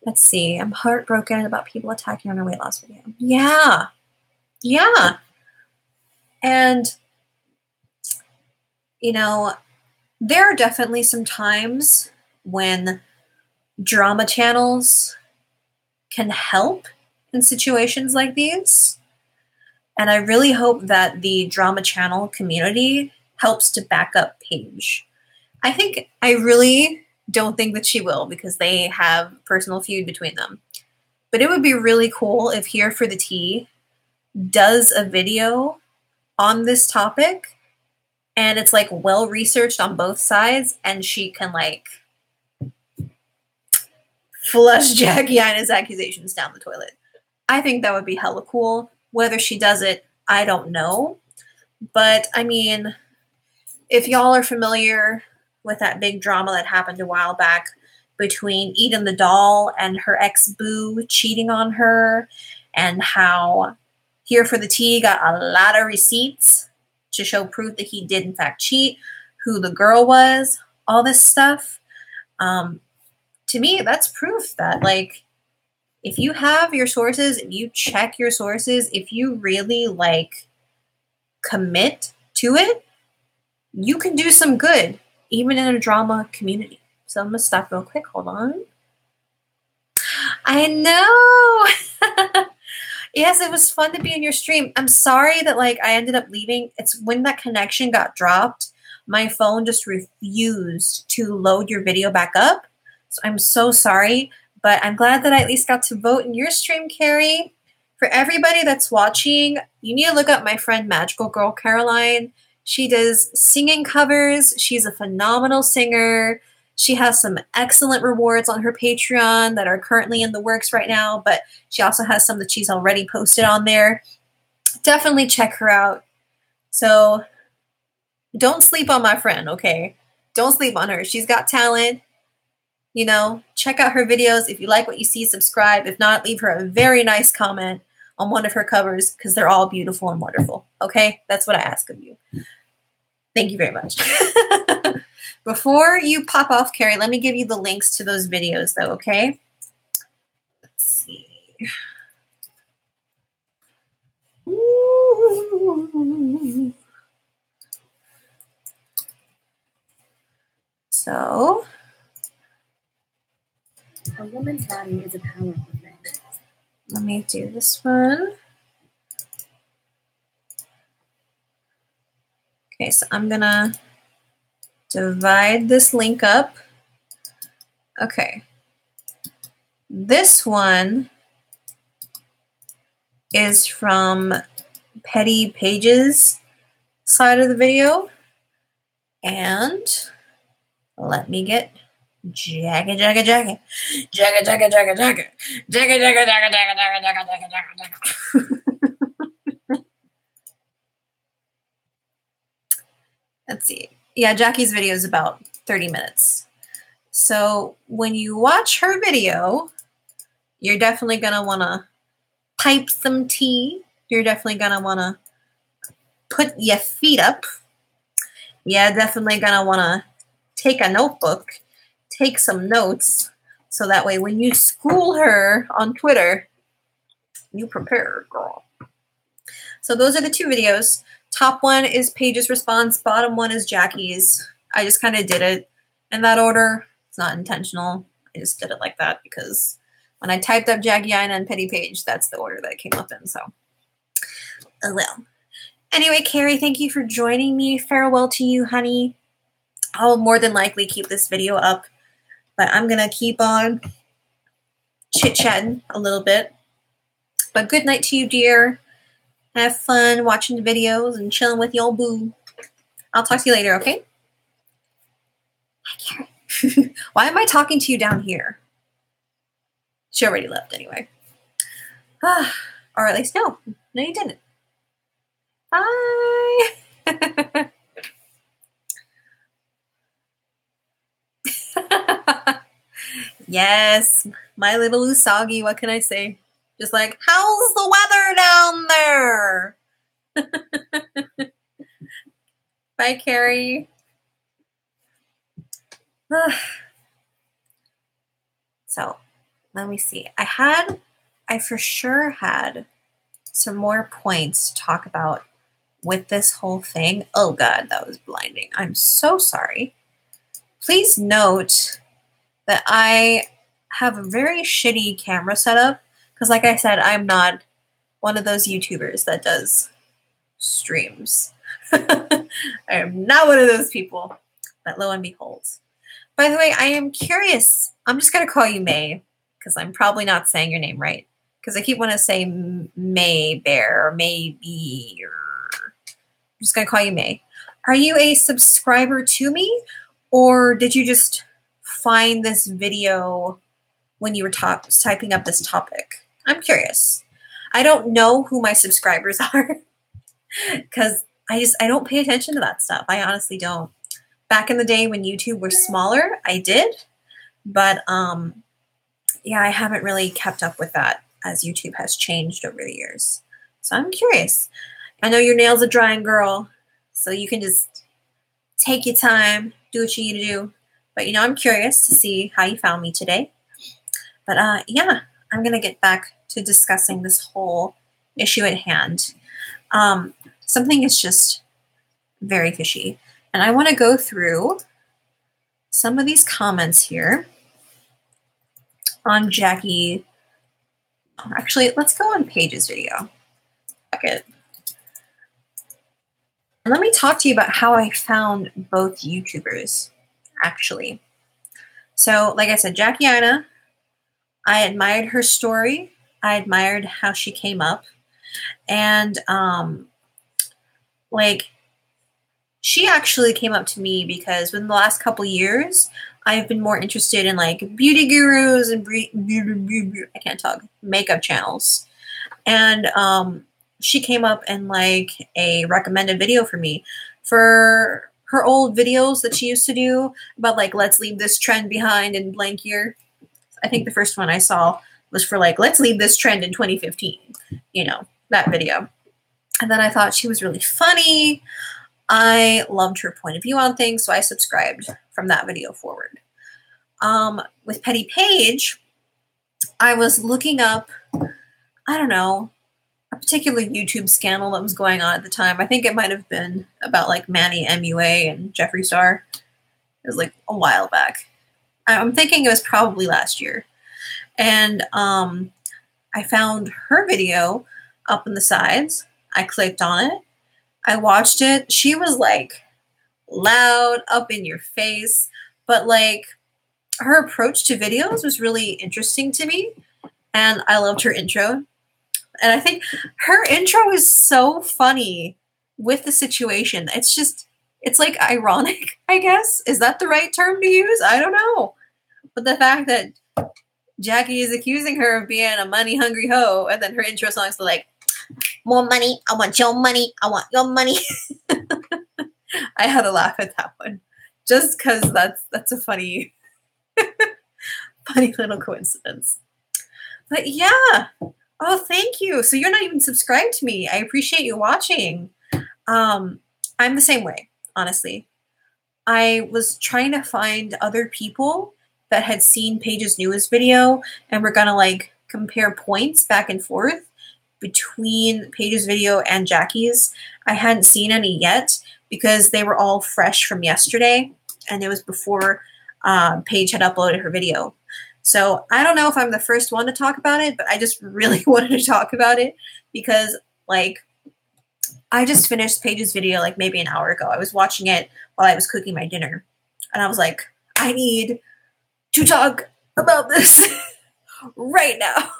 Let's see. I'm heartbroken about people attacking on her weight loss video. Yeah. Yeah. And, there are definitely some times when drama channels can help in situations like these. And I really hope that the drama channel community helps to back up Paige. I really don't think that she will because they have personal feud between them. But it would be really cool if Here for the Tea does a video on this topic and it's like well researched on both sides and she can like flush Jackie Aina's accusations down the toilet. I think that would be hella cool. Whether she does it, I don't know. But I mean, if y'all are familiar with that big drama that happened a while back between Eden the doll and her ex-boo cheating on her, and how Here for the Tea got a lot of receipts to show proof that he did in fact cheat, who the girl was, all this stuff. To me, that's proof that, like, if you have your sources, if you check your sources, if you really, like, commit to it, you can do some good, even in a drama community. So I'm going to stop real quick. Hold on. I know. Yes, it was fun to be in your stream. I'm sorry that, like, I ended up leaving. It's when that connection got dropped, my phone just refused to load your video back up. So I'm so sorry, but I'm glad that I at least got to vote in your stream, Carrie. For everybody that's watching, you need to look up my friend Magical Girl Caroline. She does singing covers. She's a phenomenal singer. She has some excellent rewards on her Patreon that are currently in the works right now, but she also has some that she's already posted on there. Definitely check her out. So don't sleep on my friend, okay? Don't sleep on her. She's got talent. Check out her videos. If you like what you see, subscribe. If not, leave her a very nice comment on one of her covers because they're all beautiful and wonderful. Okay? That's what I ask of you. Thank you very much. Before you pop off, Carrie, let me give you the links to those videos, though, okay? Let's see. Ooh. So, a woman's body is a powerful thing. Let me do this one. Okay, so I'm going to divide this link up. Okay. This one is from Paige's side of the video. And let me get Jagga. Let's see. Yeah, Jackie's video is about 30 minutes. So when you watch her video, you're definitely going to want to pipe some tea. You're definitely going to want to put your feet up. Yeah, definitely going to want to take a notebook, take some notes, so that way when you school her on Twitter, you prepare, girl. So those are the two videos. Top one is Paige's response. Bottom one is Jackie's. I just kind of did it in that order. It's not intentional. I just did it like that because when I typed up Jackie, Aina, and Petty Paige, that's the order that it came up in. So, oh well. Anyway, Carrie, thank you for joining me. Farewell to you, honey. I'll more than likely keep this video up, but I'm going to keep on chit-chatting a little bit. But good night to you, dear. Have fun watching the videos and chilling with y'all boo. I'll talk to you later, okay? Hi, Carrie. Why am I talking to you down here? She already left anyway. Or at least, no, you didn't. Bye. Yes, my little Usagi, what can I say? Just like, how's the weather down there? Bye, Carrie. So, let me see. I for sure had some more points to talk about with this whole thing. Oh God, that was blinding. I'm so sorry. Please note that I have a very shitty camera setup because, like I said, I'm not one of those YouTubers that does streams. I am not one of those people, but lo and behold. By the way, I am curious. I'm just going to call you May because I'm probably not saying your name right because I keep wanting to say May Bear or Maybe. I'm just going to call you May. Are you a subscriber to me or did you just find this video when you were typing up this topic? I'm curious. I don't know who my subscribers are because I don't pay attention to that stuff. I honestly don't. Back in the day when YouTube was smaller, I did, but yeah, I haven't really kept up with that as YouTube has changed over the years. So I'm curious. I know your nails are drying, girl, so you can just take your time, do what you need to do. But, you know, I'm curious to see how you found me today. But, yeah, I'm going to get back to discussing this whole issue at hand. Something is just very fishy. And I want to go through some of these comments here on Jackie. Actually, let's go on Paige's video. Okay. And let me talk to you about how I found both YouTubers, actually. So, like I said, Jackie Aina, I admired her story. I admired how she came up. And, like, she actually came up to me because within the last couple years, I've been more interested in, like, beauty gurus and I can't talk, makeup channels. And, she came up in like a recommended video for me for her old videos that she used to do about like, let's leave this trend behind in blank year. I think the first one I saw was for like, let's leave this trend in 2015, you know, that video. And then I thought she was really funny. I loved her point of view on things, so I subscribed from that video forward. With Petty Paige, I was looking up, I don't know, a particular YouTube scandal that was going on at the time. I think it might have been about like Manny MUA and Jeffree Star. It was like a while back. I'm thinking it was probably last year. And I found her video up in the sides. I clicked on it. I watched it. She was like loud, up in your face, but like her approach to videos was really interesting to me, and I loved her intro. And I think her intro is so funny with the situation. It's like ironic, I guess. Is that the right term to use? I don't know. But the fact that Jackie is accusing her of being a money-hungry hoe, and then her intro song's like, more money, I want your money, I want your money. I had to laugh at that one. Just because that's a funny, funny little coincidence. But yeah. Oh, thank you. So you're not even subscribed to me. I appreciate you watching. I'm the same way, honestly. I was trying to find other people that had seen Paige's newest video, and we're gonna like compare points back and forth between Paige's video and Jackie's. I hadn't seen any yet because they were all fresh from yesterday, and it was before Paige had uploaded her video. So I don't know if I'm the first one to talk about it, but I just really wanted to talk about it because, like, I just finished Paige's video like maybe an hour ago. I was watching it while I was cooking my dinner, and I was like, I need to talk about this right now.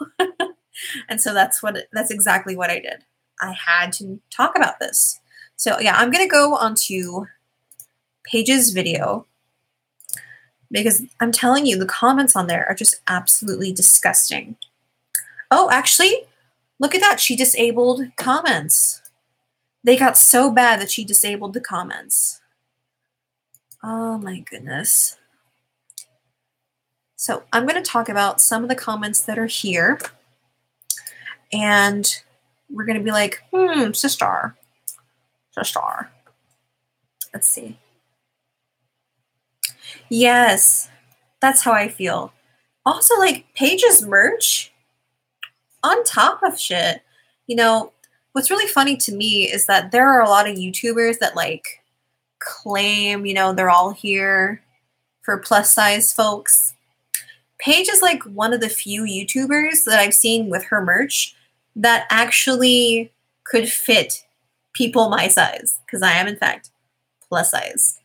And so that's exactly what I did. I had to talk about this. So yeah, I'm gonna go onto Paige's video, because I'm telling you, the comments on there are just absolutely disgusting. Oh, actually, look at that. She disabled comments. They got so bad that she disabled the comments. Oh my goodness. So I'm going to talk about some of the comments that are here. And we're going to be like, sister. Let's see. Yes, that's how I feel. Also, like, Paige's merch, on top of shit. You know, what's really funny to me is that there are a lot of YouTubers that, like, claim, you know, they're all here for plus-size folks. Paige is, like, one of the few YouTubers that I've seen with her merch that actually could fit people my size, because I am, in fact, plus-size.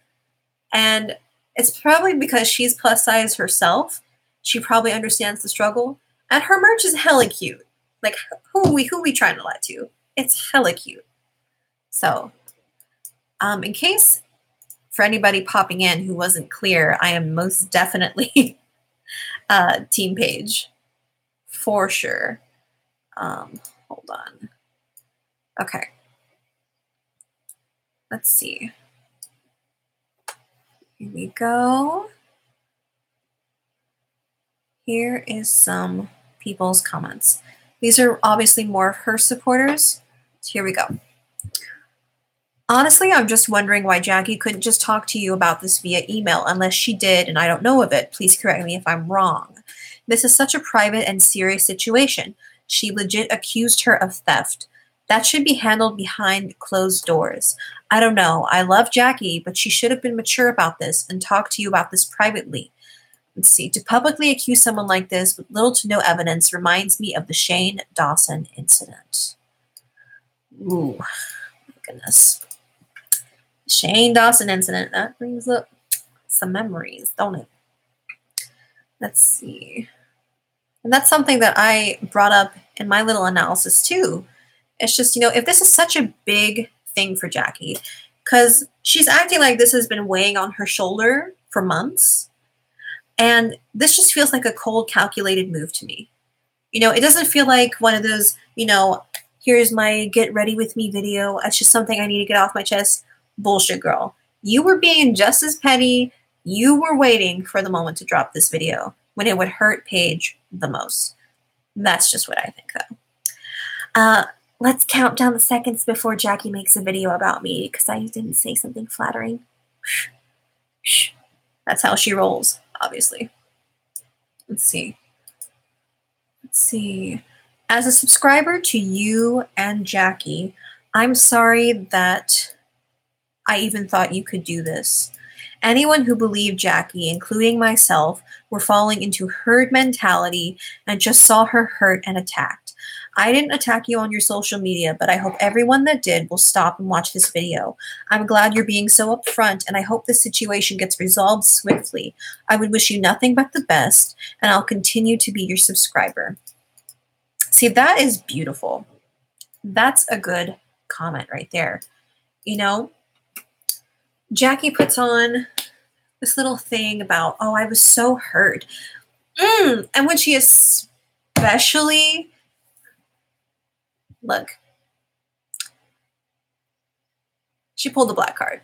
And it's probably because she's plus size herself. She probably understands the struggle. And her merch is hella cute. Like, who we trying to lie to? It's hella cute. So, in case for anybody popping in who wasn't clear, I am most definitely Team Paige. For sure. Hold on. Okay. Let's see. Here we go. Here is some people's comments. These are obviously more of her supporters. So here we go. Honestly, I'm just wondering why Jackie couldn't just talk to you about this via email, unless she did and I don't know of it. Please correct me if I'm wrong. This is such a private and serious situation. She legit accused her of theft. That should be handled behind closed doors. I don't know. I love Jackie, but she should have been mature about this and talked to you about this privately. Let's see. To publicly accuse someone like this with little to no evidence reminds me of the Shane Dawson incident. Ooh, my goodness. Shane Dawson incident. That brings up some memories, don't it? Let's see. And that's something that I brought up in my little analysis too. It's just, you know, if this is such a big thing for Jackie, because she's acting like this has been weighing on her shoulder for months, and this just feels like a cold, calculated move to me. You know, it doesn't feel like one of those, you know, here's my get ready with me video. It's just something I need to get off my chest. Bullshit, girl. You were being just as petty. You were waiting for the moment to drop this video when it would hurt Paige the most. That's just what I think, though. Let's count down the seconds before Jackie makes a video about me, because I didn't say something flattering. Shh. That's how she rolls, obviously. Let's see. As a subscriber to you and Jackie, I'm sorry that I even thought you could do this. Anyone who believed Jackie, including myself, were falling into herd mentality and just saw her hurt and attacked. I didn't attack you on your social media, but I hope everyone that did will stop and watch this video. I'm glad you're being so upfront, and I hope this situation gets resolved swiftly. I would wish you nothing but the best, and I'll continue to be your subscriber. See, that is beautiful. That's a good comment right there. You know, Jackie puts on this little thing about, oh, I was so hurt. And when she especially, look, she pulled the black card.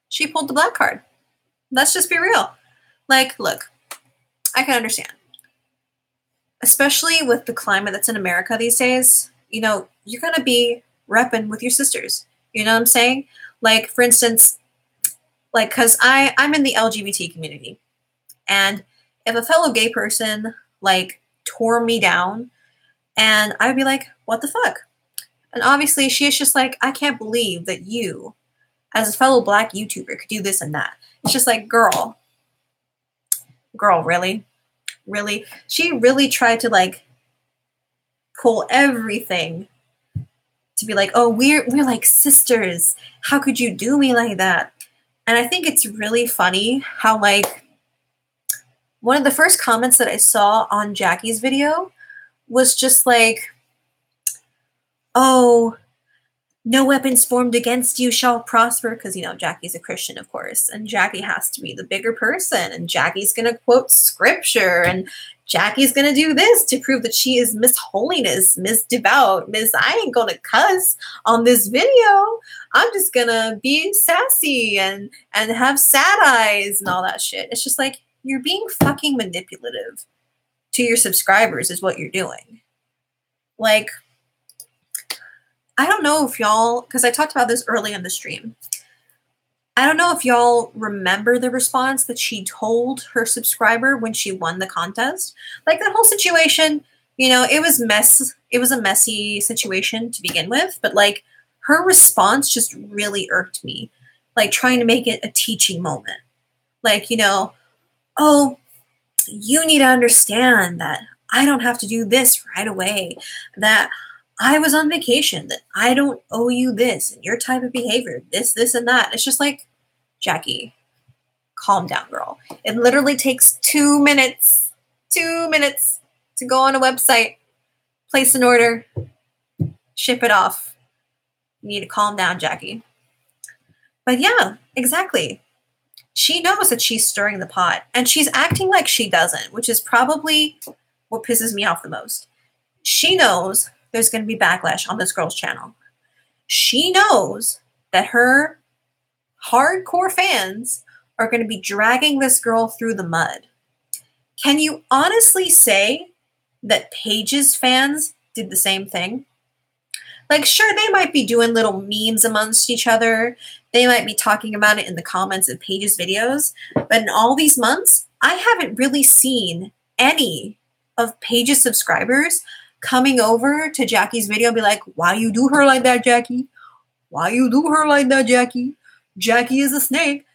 She pulled the black card. Let's just be real. Like, look, I can understand. Especially with the climate that's in America these days, you know, you're going to be repping with your sisters. You know what I'm saying? Like, for instance, like, because I'm in the LGBT community. And if a fellow gay person, like, tore me down, and I'd be like, what the fuck? And obviously, she's just like, I can't believe that you, as a fellow black YouTuber, could do this and that. It's just like, girl, really? Really? She really tried to, like, pull everything to be like, oh, we're like sisters. How could you do me like that? And I think it's really funny how, like, one of the first comments that I saw on Jackie's video was just like, oh, no weapons formed against you shall prosper, because, you know, Jackie's a Christian, of course, and Jackie has to be the bigger person, and Jackie's going to quote scripture, and Jackie's going to do this to prove that she is Miss Holiness, Miss Devout, Miss I ain't going to cuss on this video. I'm just going to be sassy and have sad eyes and all that shit. It's just like, you're being fucking manipulative to your subscribers is what you're doing. Like, I don't know if y'all, because I talked about this early in the stream. I don't know if y'all remember the response that she told her subscriber when she won the contest. Like, that whole situation, you know, it was a messy situation to begin with, but, like, her response just really irked me. Like, trying to make it a teaching moment. Like, you know, oh, you need to understand that I don't have to do this right away. That I was on vacation, that I don't owe you this and your type of behavior, this, and that. It's just like, Jackie, calm down, girl. It literally takes 2 minutes to go on a website, place an order, ship it off. You need to calm down, Jackie. But yeah, exactly. She knows that she's stirring the pot, and she's acting like she doesn't, which is probably what pisses me off the most. She knows there's going to be backlash on this girl's channel. She knows that her hardcore fans are going to be dragging this girl through the mud. Can you honestly say that Paige's fans did the same thing? Like, sure, they might be doing little memes amongst each other. They might be talking about it in the comments of Paige's videos. But in all these months, I haven't really seen any of Paige's subscribers coming over to Jackie's video and be like, why you do her like that, Jackie? Why you do her like that, Jackie? Jackie is a snake.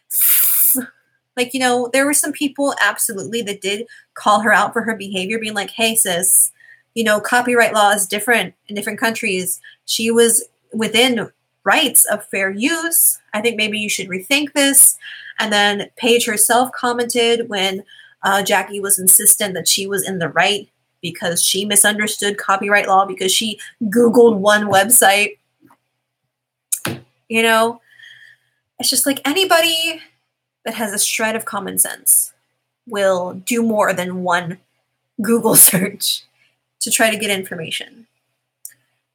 Like, you know, there were some people absolutely that did call her out for her behavior, being like, hey, sis, you know, copyright law is different in different countries. She was within rights of fair use. I think maybe you should rethink this. And then Paige herself commented when Jackie was insistent that she was in the right because she misunderstood copyright law because she Googled one website. You know, it's just like anybody that has a shred of common sense will do more than one Google search to try to get information.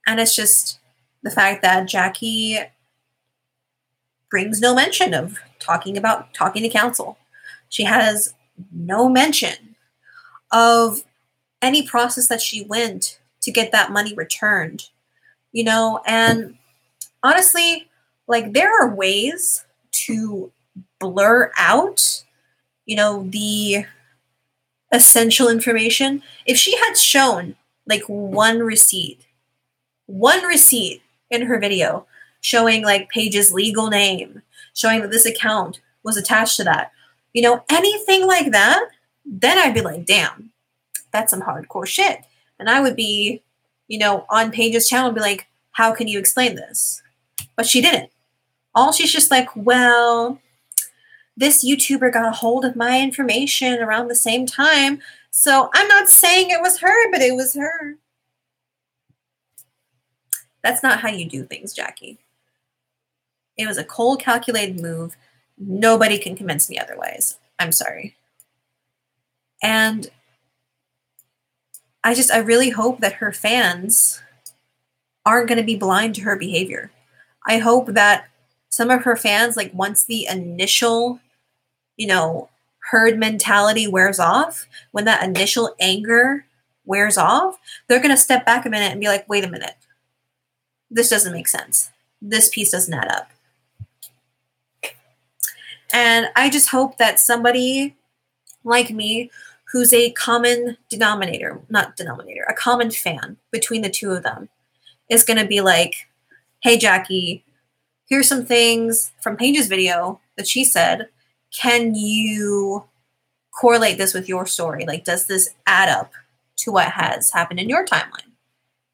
And it's just the fact that Jackie brings no mention of talking to counsel. She has no mention of any process that she went to get that money returned, you know, and honestly, like, there are ways to blur out, you know, the essential information. If she had shown like one receipt in her video showing like Paige's legal name, showing that this account was attached to that, you know, anything like that, then I'd be like, damn, that's some hardcore shit. And I would be on Paige's channel and be like, how can you explain this? But she didn't. All she's just like, well, this YouTuber got a hold of my information around the same time, so I'm not saying it was her, but it was her. That's not how you do things, Jackie. It was a cold, calculated move. Nobody can convince me otherwise. I'm sorry. And I really hope that her fans aren't going to be blind to her behavior. I hope that some of her fans, like once the initial, herd mentality wears off, when that initial anger wears off, they're going to step back a minute and be like, wait a minute. This doesn't make sense. This piece doesn't add up. And I just hope that somebody like me, who's a common a common fan between the two of them, is going to be like, hey, Jackie, here's some things from Paige's video that she said. Can you correlate this with your story? Like, does this add up to what has happened in your timeline?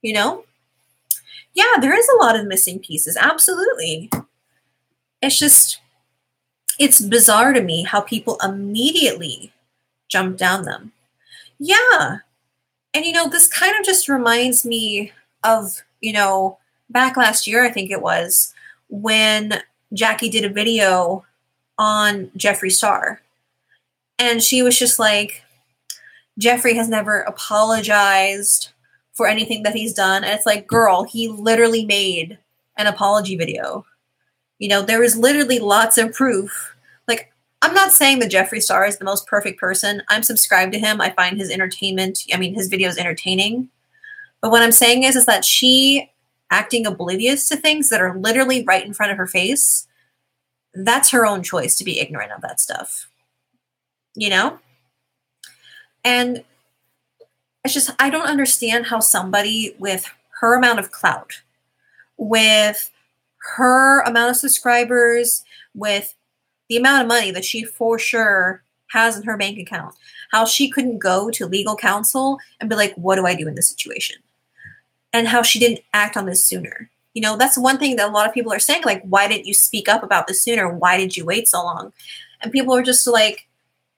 Yeah, there is a lot of missing pieces. Absolutely. It's bizarre to me how people immediately jump down them. Yeah. And, this kind of just reminds me of, back last year, I think it was, when Jackie did a video on Jeffree Star. And she was just like, Jeffree has never apologized for anything that he's done. And it's like, girl, he literally made an apology video. There is literally lots of proof. Like, I'm not saying that Jeffree Star is the most perfect person. I'm subscribed to him. I find his videos entertaining. But what I'm saying is that she acting oblivious to things that are literally right in front of her face, that's her own choice to be ignorant of that stuff. And it's just, I don't understand how somebody with her amount of clout, with her amount of subscribers, with the amount of money that she for sure has in her bank account, how she couldn't go to legal counsel and be like, what do I do in this situation? And how she didn't act on this sooner. That's one thing that a lot of people are saying, like, why didn't you speak up about this sooner? Why did you wait so long? And people are just like,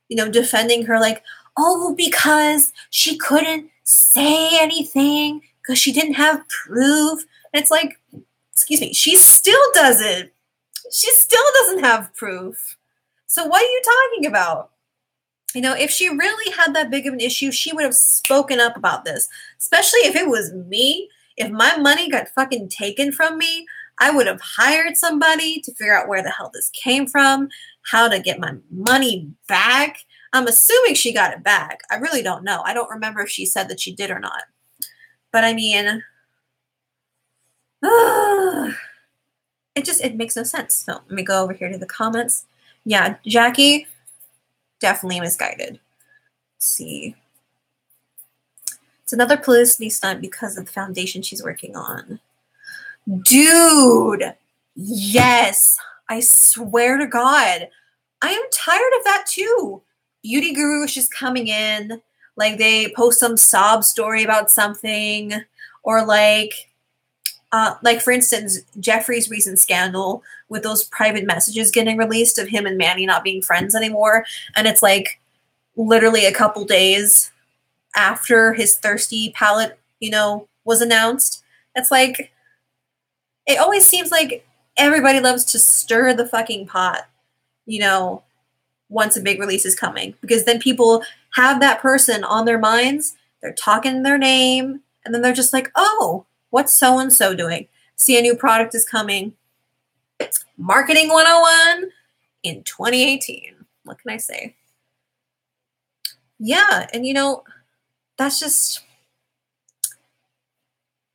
defending her like, oh, because she couldn't say anything because she didn't have proof. And it's like, excuse me, she still doesn't. She still doesn't have proof. So what are you talking about? If she really had that big of an issue, she would have spoken up about this. Especially if it was me. If my money got fucking taken from me, I would have hired somebody to figure out where the hell this came from, how to get my money back. I'm assuming she got it back. I really don't know. I don't remember if she said that she did or not. But I mean, it makes no sense. So let me go over here to the comments. Yeah, Jackie, definitely misguided. Let's see. It's another publicity stunt because of the foundation she's working on. Dude, yes. I swear to God. I am tired of that too. Beauty guru is just coming in. Like, they post some sob story about something. Or like for instance, Jeffree's recent scandal with those private messages getting released of him and Manny not being friends anymore. And it's like literally a couple days after his Thirsty palette, was announced. It's like, it always seems like everybody loves to stir the fucking pot, once a big release is coming. Because then people have that person on their minds, they're talking their name, and then they're just like, oh, what's so-and-so doing? See, a new product is coming. Marketing 101 in 2018. What can I say? Yeah, and that's just,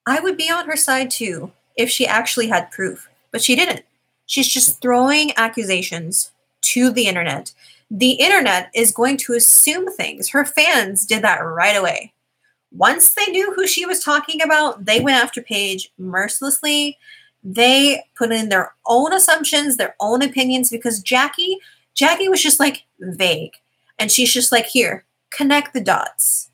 I would be on her side too if she actually had proof, but she didn't. She's just throwing accusations to the internet. The internet is going to assume things. Her fans did that right away. Once they knew who she was talking about, they went after Paige mercilessly. They put in their own assumptions, their own opinions, because Jackie was just like vague. And she's just like, here, connect the dots.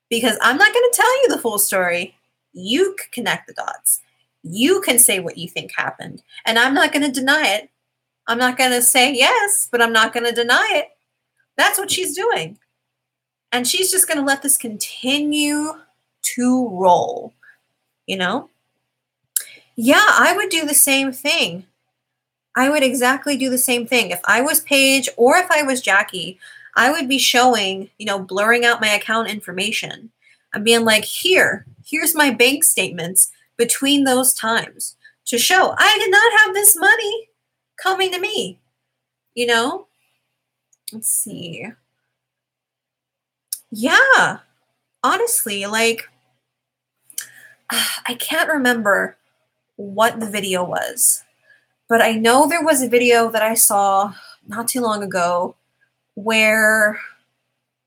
Because I'm not going to tell you the full story. You can connect the dots. You can say what you think happened. And I'm not going to deny it. I'm not going to say yes, but I'm not going to deny it. That's what she's doing. And she's just going to let this continue to roll, you know? Yeah, I would do the same thing. I would exactly do the same thing. If I was Paige or if I was Jackie, I would be showing, blurring out my account information. I'm being like, here's my bank statements between those times to show I did not have this money coming to me, Let's see. Yeah, honestly, like, I can't remember what the video was, but I know there was a video that I saw not too long ago where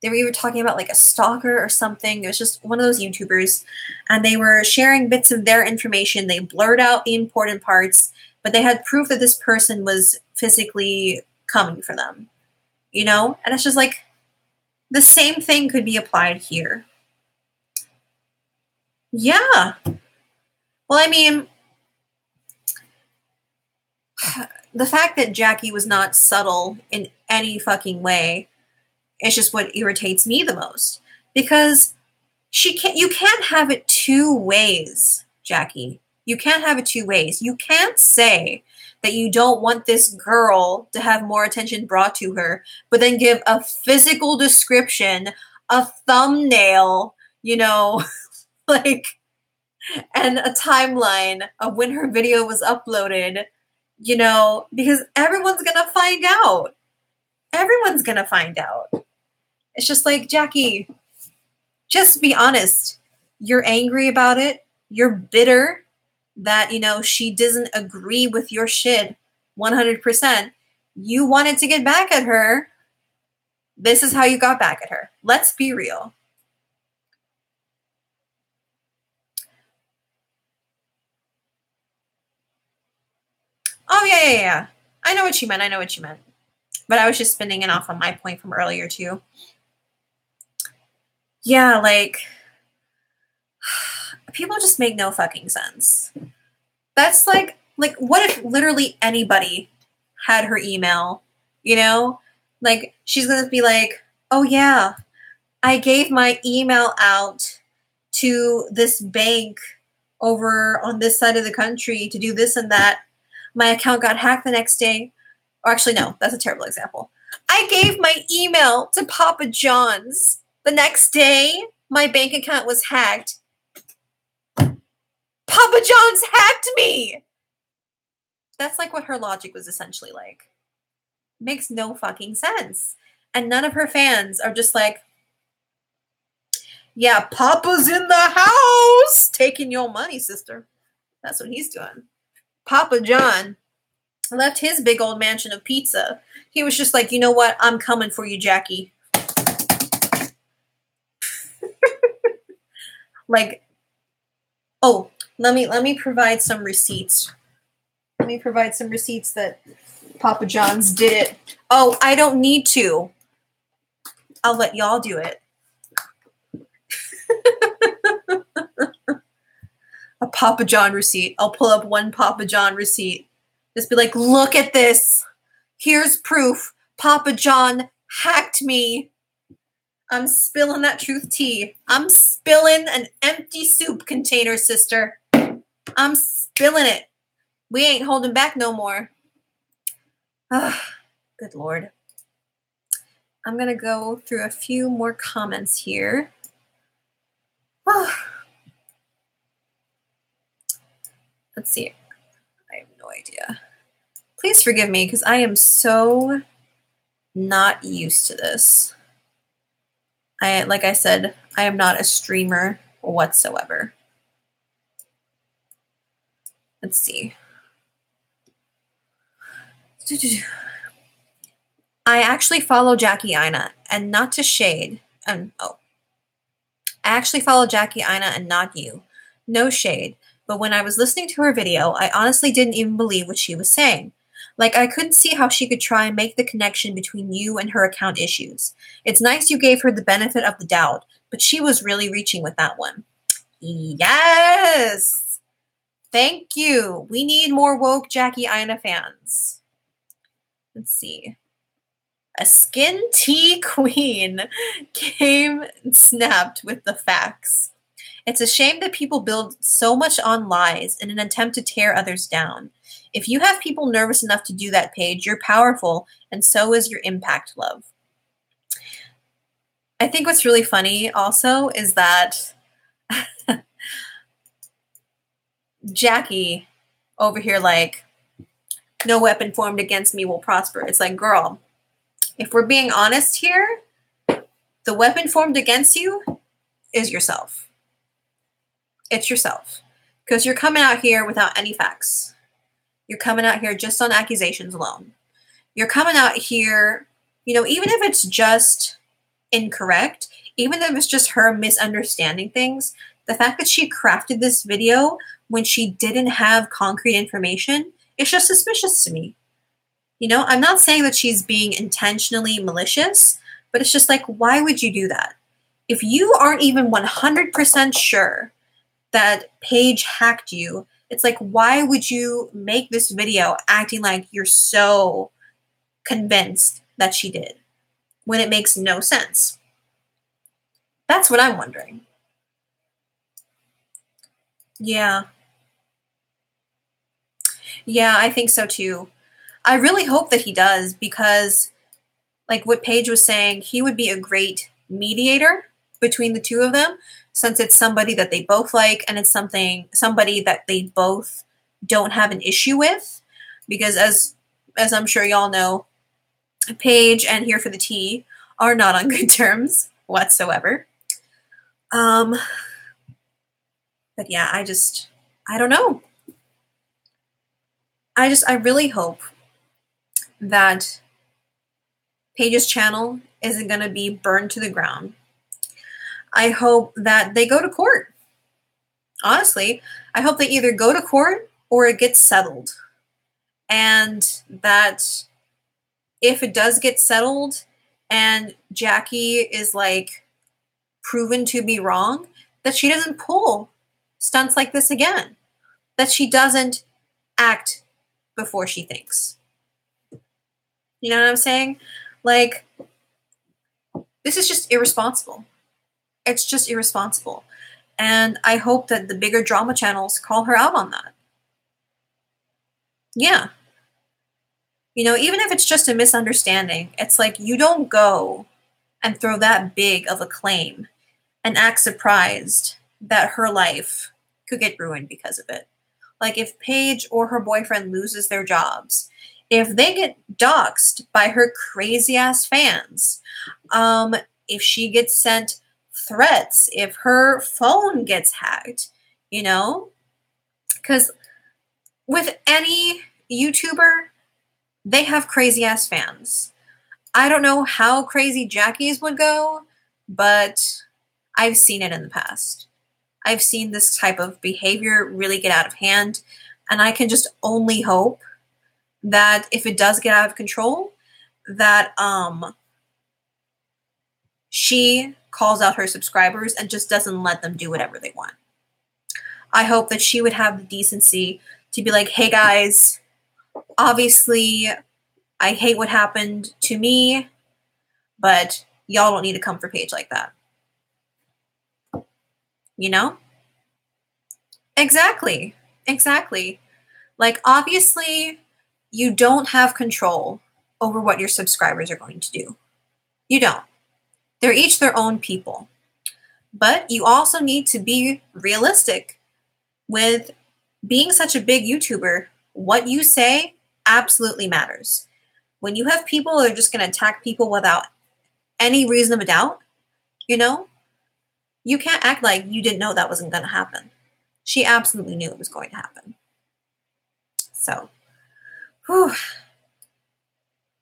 they were either talking about like a stalker or something. It was just one of those YouTubers, and they were sharing bits of their information. They blurred out the important parts, but they had proof that this person was physically coming for them, And it's just like the same thing could be applied here. Yeah. Well, I mean, the fact that Jackie was not subtle in any fucking way is just what irritates me the most. Because you can't have it two ways, Jackie. You can't have it two ways. You can't say that you don't want this girl to have more attention brought to her, but then give a physical description, a thumbnail, like, and a timeline of when her video was uploaded, because everyone's going to find out. Everyone's going to find out. It's just like, Jackie, just be honest. You're angry about it. You're bitter that, she doesn't agree with your shit 100%. You wanted to get back at her. This is how you got back at her. Let's be real. Oh, yeah. I know what you meant. But I was just spinning it off on my point from earlier, too. Yeah, like, people just make no fucking sense. That's like, what if literally anybody had her email, Like, she's going to be like, oh, yeah, I gave my email out to this bank over on this side of the country to do this and that. My account got hacked the next day. Or actually, no, that's a terrible example. I gave my email to Papa John's. The next day, my bank account was hacked. Papa John's hacked me! That's like what her logic was essentially like. Makes no fucking sense. And none of her fans are just like, yeah, Papa's in the house taking your money, sister. That's what he's doing. Papa John left his big old mansion of pizza. He was just like, you know what? I'm coming for you, Jackie. Like, oh, let me provide some receipts. Let me provide some receipts that Papa John's did it. Oh, I don't need to. I'll let y'all do it. A Papa John receipt. I'll pull up one Papa John receipt. Just be like, look at this. Here's proof. Papa John hacked me. I'm spilling that truth tea. I'm spilling an empty soup container, sister. I'm spilling it. We ain't holding back no more. Good Lord. I'm going to go through a few more comments here. Let's see. I have no idea. Please forgive me because I am so not used to this. Like I said, I am not a streamer whatsoever. Let's see. I actually follow Jackie Aina, and not to shade. I actually follow Jackie Aina and not you. No shade. But when I was listening to her video, I honestly didn't even believe what she was saying. Like, I couldn't see how she could try and make the connection between you and her account issues. It's nice you gave her the benefit of the doubt, but she was really reaching with that one. Yes! Thank you. We need more woke Jackie Aina fans. Let's see. A skin tea queen came and snapped with the facts. It's a shame that people build so much on lies in an attempt to tear others down. If you have people nervous enough to do that, Paige, you're powerful, and so is your impact, love. I think what's really funny also is that Jackie over here like, no weapon formed against me will prosper. It's like, girl, if we're being honest here, the weapon formed against you is yourself. It's yourself. Because you're coming out here without any facts. You're coming out here just on accusations alone. You're coming out here, you know, even if it's just incorrect, even if it's just her misunderstanding things, the fact that she crafted this video when she didn't have concrete information, it's just suspicious to me. You know, I'm not saying that she's being intentionally malicious, but it's just like, why would you do that? If you aren't even 100% sure that Paige hacked you, it's like, why would you make this video acting like you're so convinced that she did when it makes no sense? That's what I'm wondering. Yeah. Yeah, I think so too. I really hope that he does because, like what Paige was saying, he would be a great mediator between the two of them since it's somebody that they both like and it's somebody that they both don't have an issue with. Because as I'm sure y'all know, Paige and Here for the Tea are not on good terms whatsoever. But yeah, I don't know. I really hope that Paige's channel isn't going to be burned to the ground. I hope that they go to court. Honestly, I hope they either go to court or it gets settled. And that if it does get settled and Jackie is like proven to be wrong, that she doesn't pull stunts like this again. That she doesn't act before she thinks. You know what I'm saying? Like, this is just irresponsible. It's just irresponsible. And I hope that the bigger drama channels call her out on that. Yeah. You know, even if it's just a misunderstanding, it's like you don't go and throw that big of a claim and act surprised that her life could get ruined because of it. Like if Paige or her boyfriend loses their jobs, if they get doxxed by her crazy ass fans, if she gets sent threats, if her phone gets hacked, you know, because with any YouTuber, they have crazy ass fans. I don't know how crazy Jackie's would go, but I've seen it in the past. I've seen this type of behavior really get out of hand, and I can just only hope that if it does get out of control, that she calls out her subscribers and just doesn't let them do whatever they want. I hope that she would have the decency to be like, hey guys, obviously I hate what happened to me, but y'all don't need to come for Paige like that. You know? Exactly. Exactly. Like, obviously, you don't have control over what your subscribers are going to do. You don't. They're each their own people. But you also need to be realistic with being such a big YouTuber. What you say absolutely matters. When you have people that are just going to attack people without any reason of a doubt, you know, you can't act like you didn't know that wasn't going to happen. She absolutely knew it was going to happen. So, whew.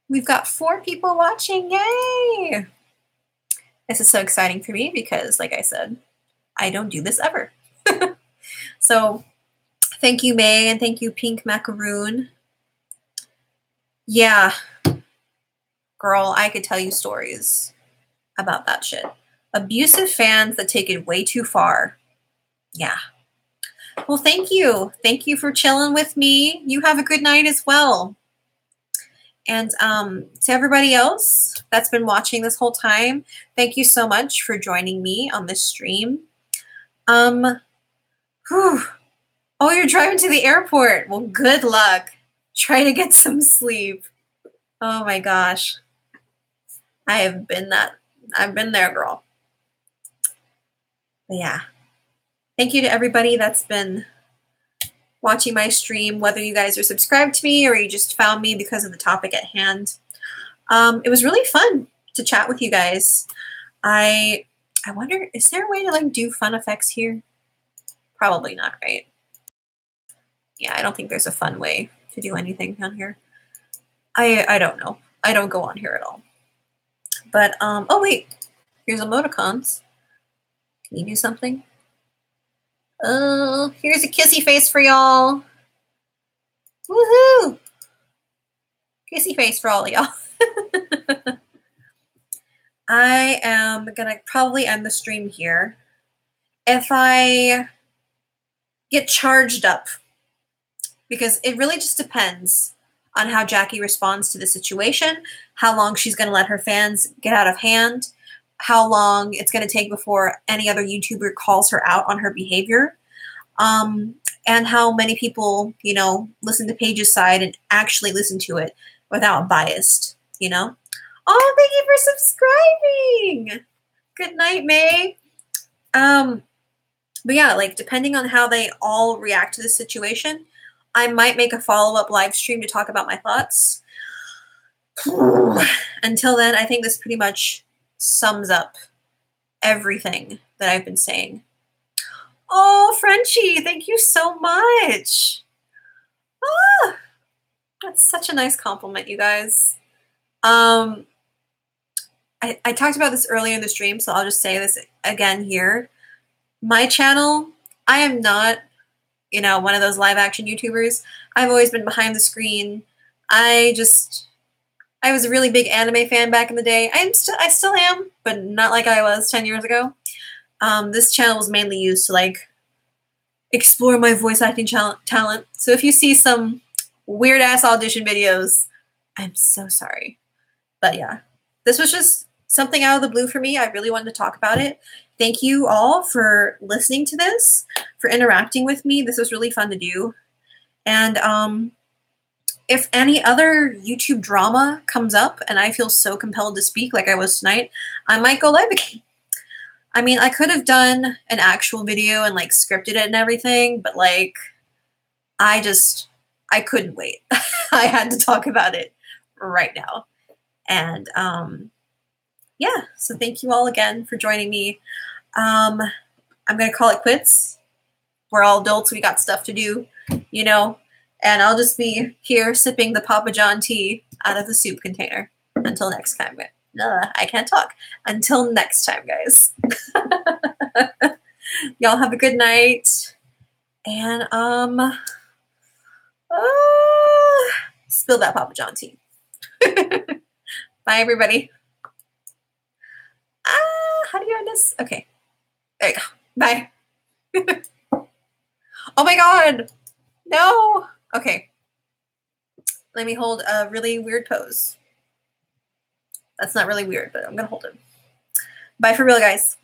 We've got 4 people watching. Yay! This is so exciting for me because, like I said, I don't do this ever. So, thank you, May, and thank you, Pink Macaroon. Yeah, girl, I could tell you stories about that shit. Abusive fans that take it way too far Yeah. Well, thank you. Thank you for chilling with me. You have a good night as well. And to everybody else that's been watching this whole time, thank you so much for joining me on this stream. Whew. Oh, you're driving to the airport. Well, good luck. Try to get some sleep. Oh my gosh. I've been there, girl. But yeah. Thank you to everybody that's been watching my stream, whether you guys are subscribed to me or you just found me because of the topic at hand. It was really fun to chat with you guys. I wonder, is there a way to like do fun effects here? Probably not, right? Yeah, I don't think there's a fun way to do anything on here. I don't know. I don't go on here at all. But oh wait, here's emoticons. Can you do something? Oh, here's a kissy face for y'all. Woohoo! Kissy face for all of y'all. I am gonna probably end the stream here. If I get charged up, because it really just depends on how Jackie responds to the situation, how long she's gonna let her fans get out of hand, how long it's gonna take before any other YouTuber calls her out on her behavior, and how many people, you know, listen to Paige's side and actually listen to it without biased, you know? Oh, thank you for subscribing! Good night, May. But yeah, like depending on how they all react to this situation, I might make a follow-up live stream to talk about my thoughts. Until then, I think this pretty much sums up everything that I've been saying. Oh, Frenchie, thank you so much. Ah, that's such a nice compliment, you guys. I talked about this earlier in the stream, so I'll just say this again here. My channel, I am not, you know, one of those live action YouTubers. I've always been behind the screen. I was a really big anime fan back in the day. I still am, but not like I was 10 years ago. This channel was mainly used to like explore my voice acting talent. So if you see some weird ass audition videos, I'm so sorry. But yeah, this was just something out of the blue for me. I really wanted to talk about it. Thank you all for listening to this, for interacting with me. This was really fun to do. And if any other YouTube drama comes up and I feel so compelled to speak like I was tonight, I might go live again. I mean, I could have done an actual video and like scripted it and everything, but like I couldn't wait. I had to talk about it right now. And yeah, so thank you all again for joining me. I'm going to call it quits. We're all adults. We got stuff to do, you know, and I'll just be here sipping the Papa John tea out of the soup container until next time. I can't talk. Until next time, guys. Y'all have a good night. And spill that Papa John tea. Bye, everybody. How do you end this? Okay. There you go. Bye. Oh my god. No. Okay. Let me hold a really weird pose. That's not really weird, but I'm going to hold it. Bye for real, guys.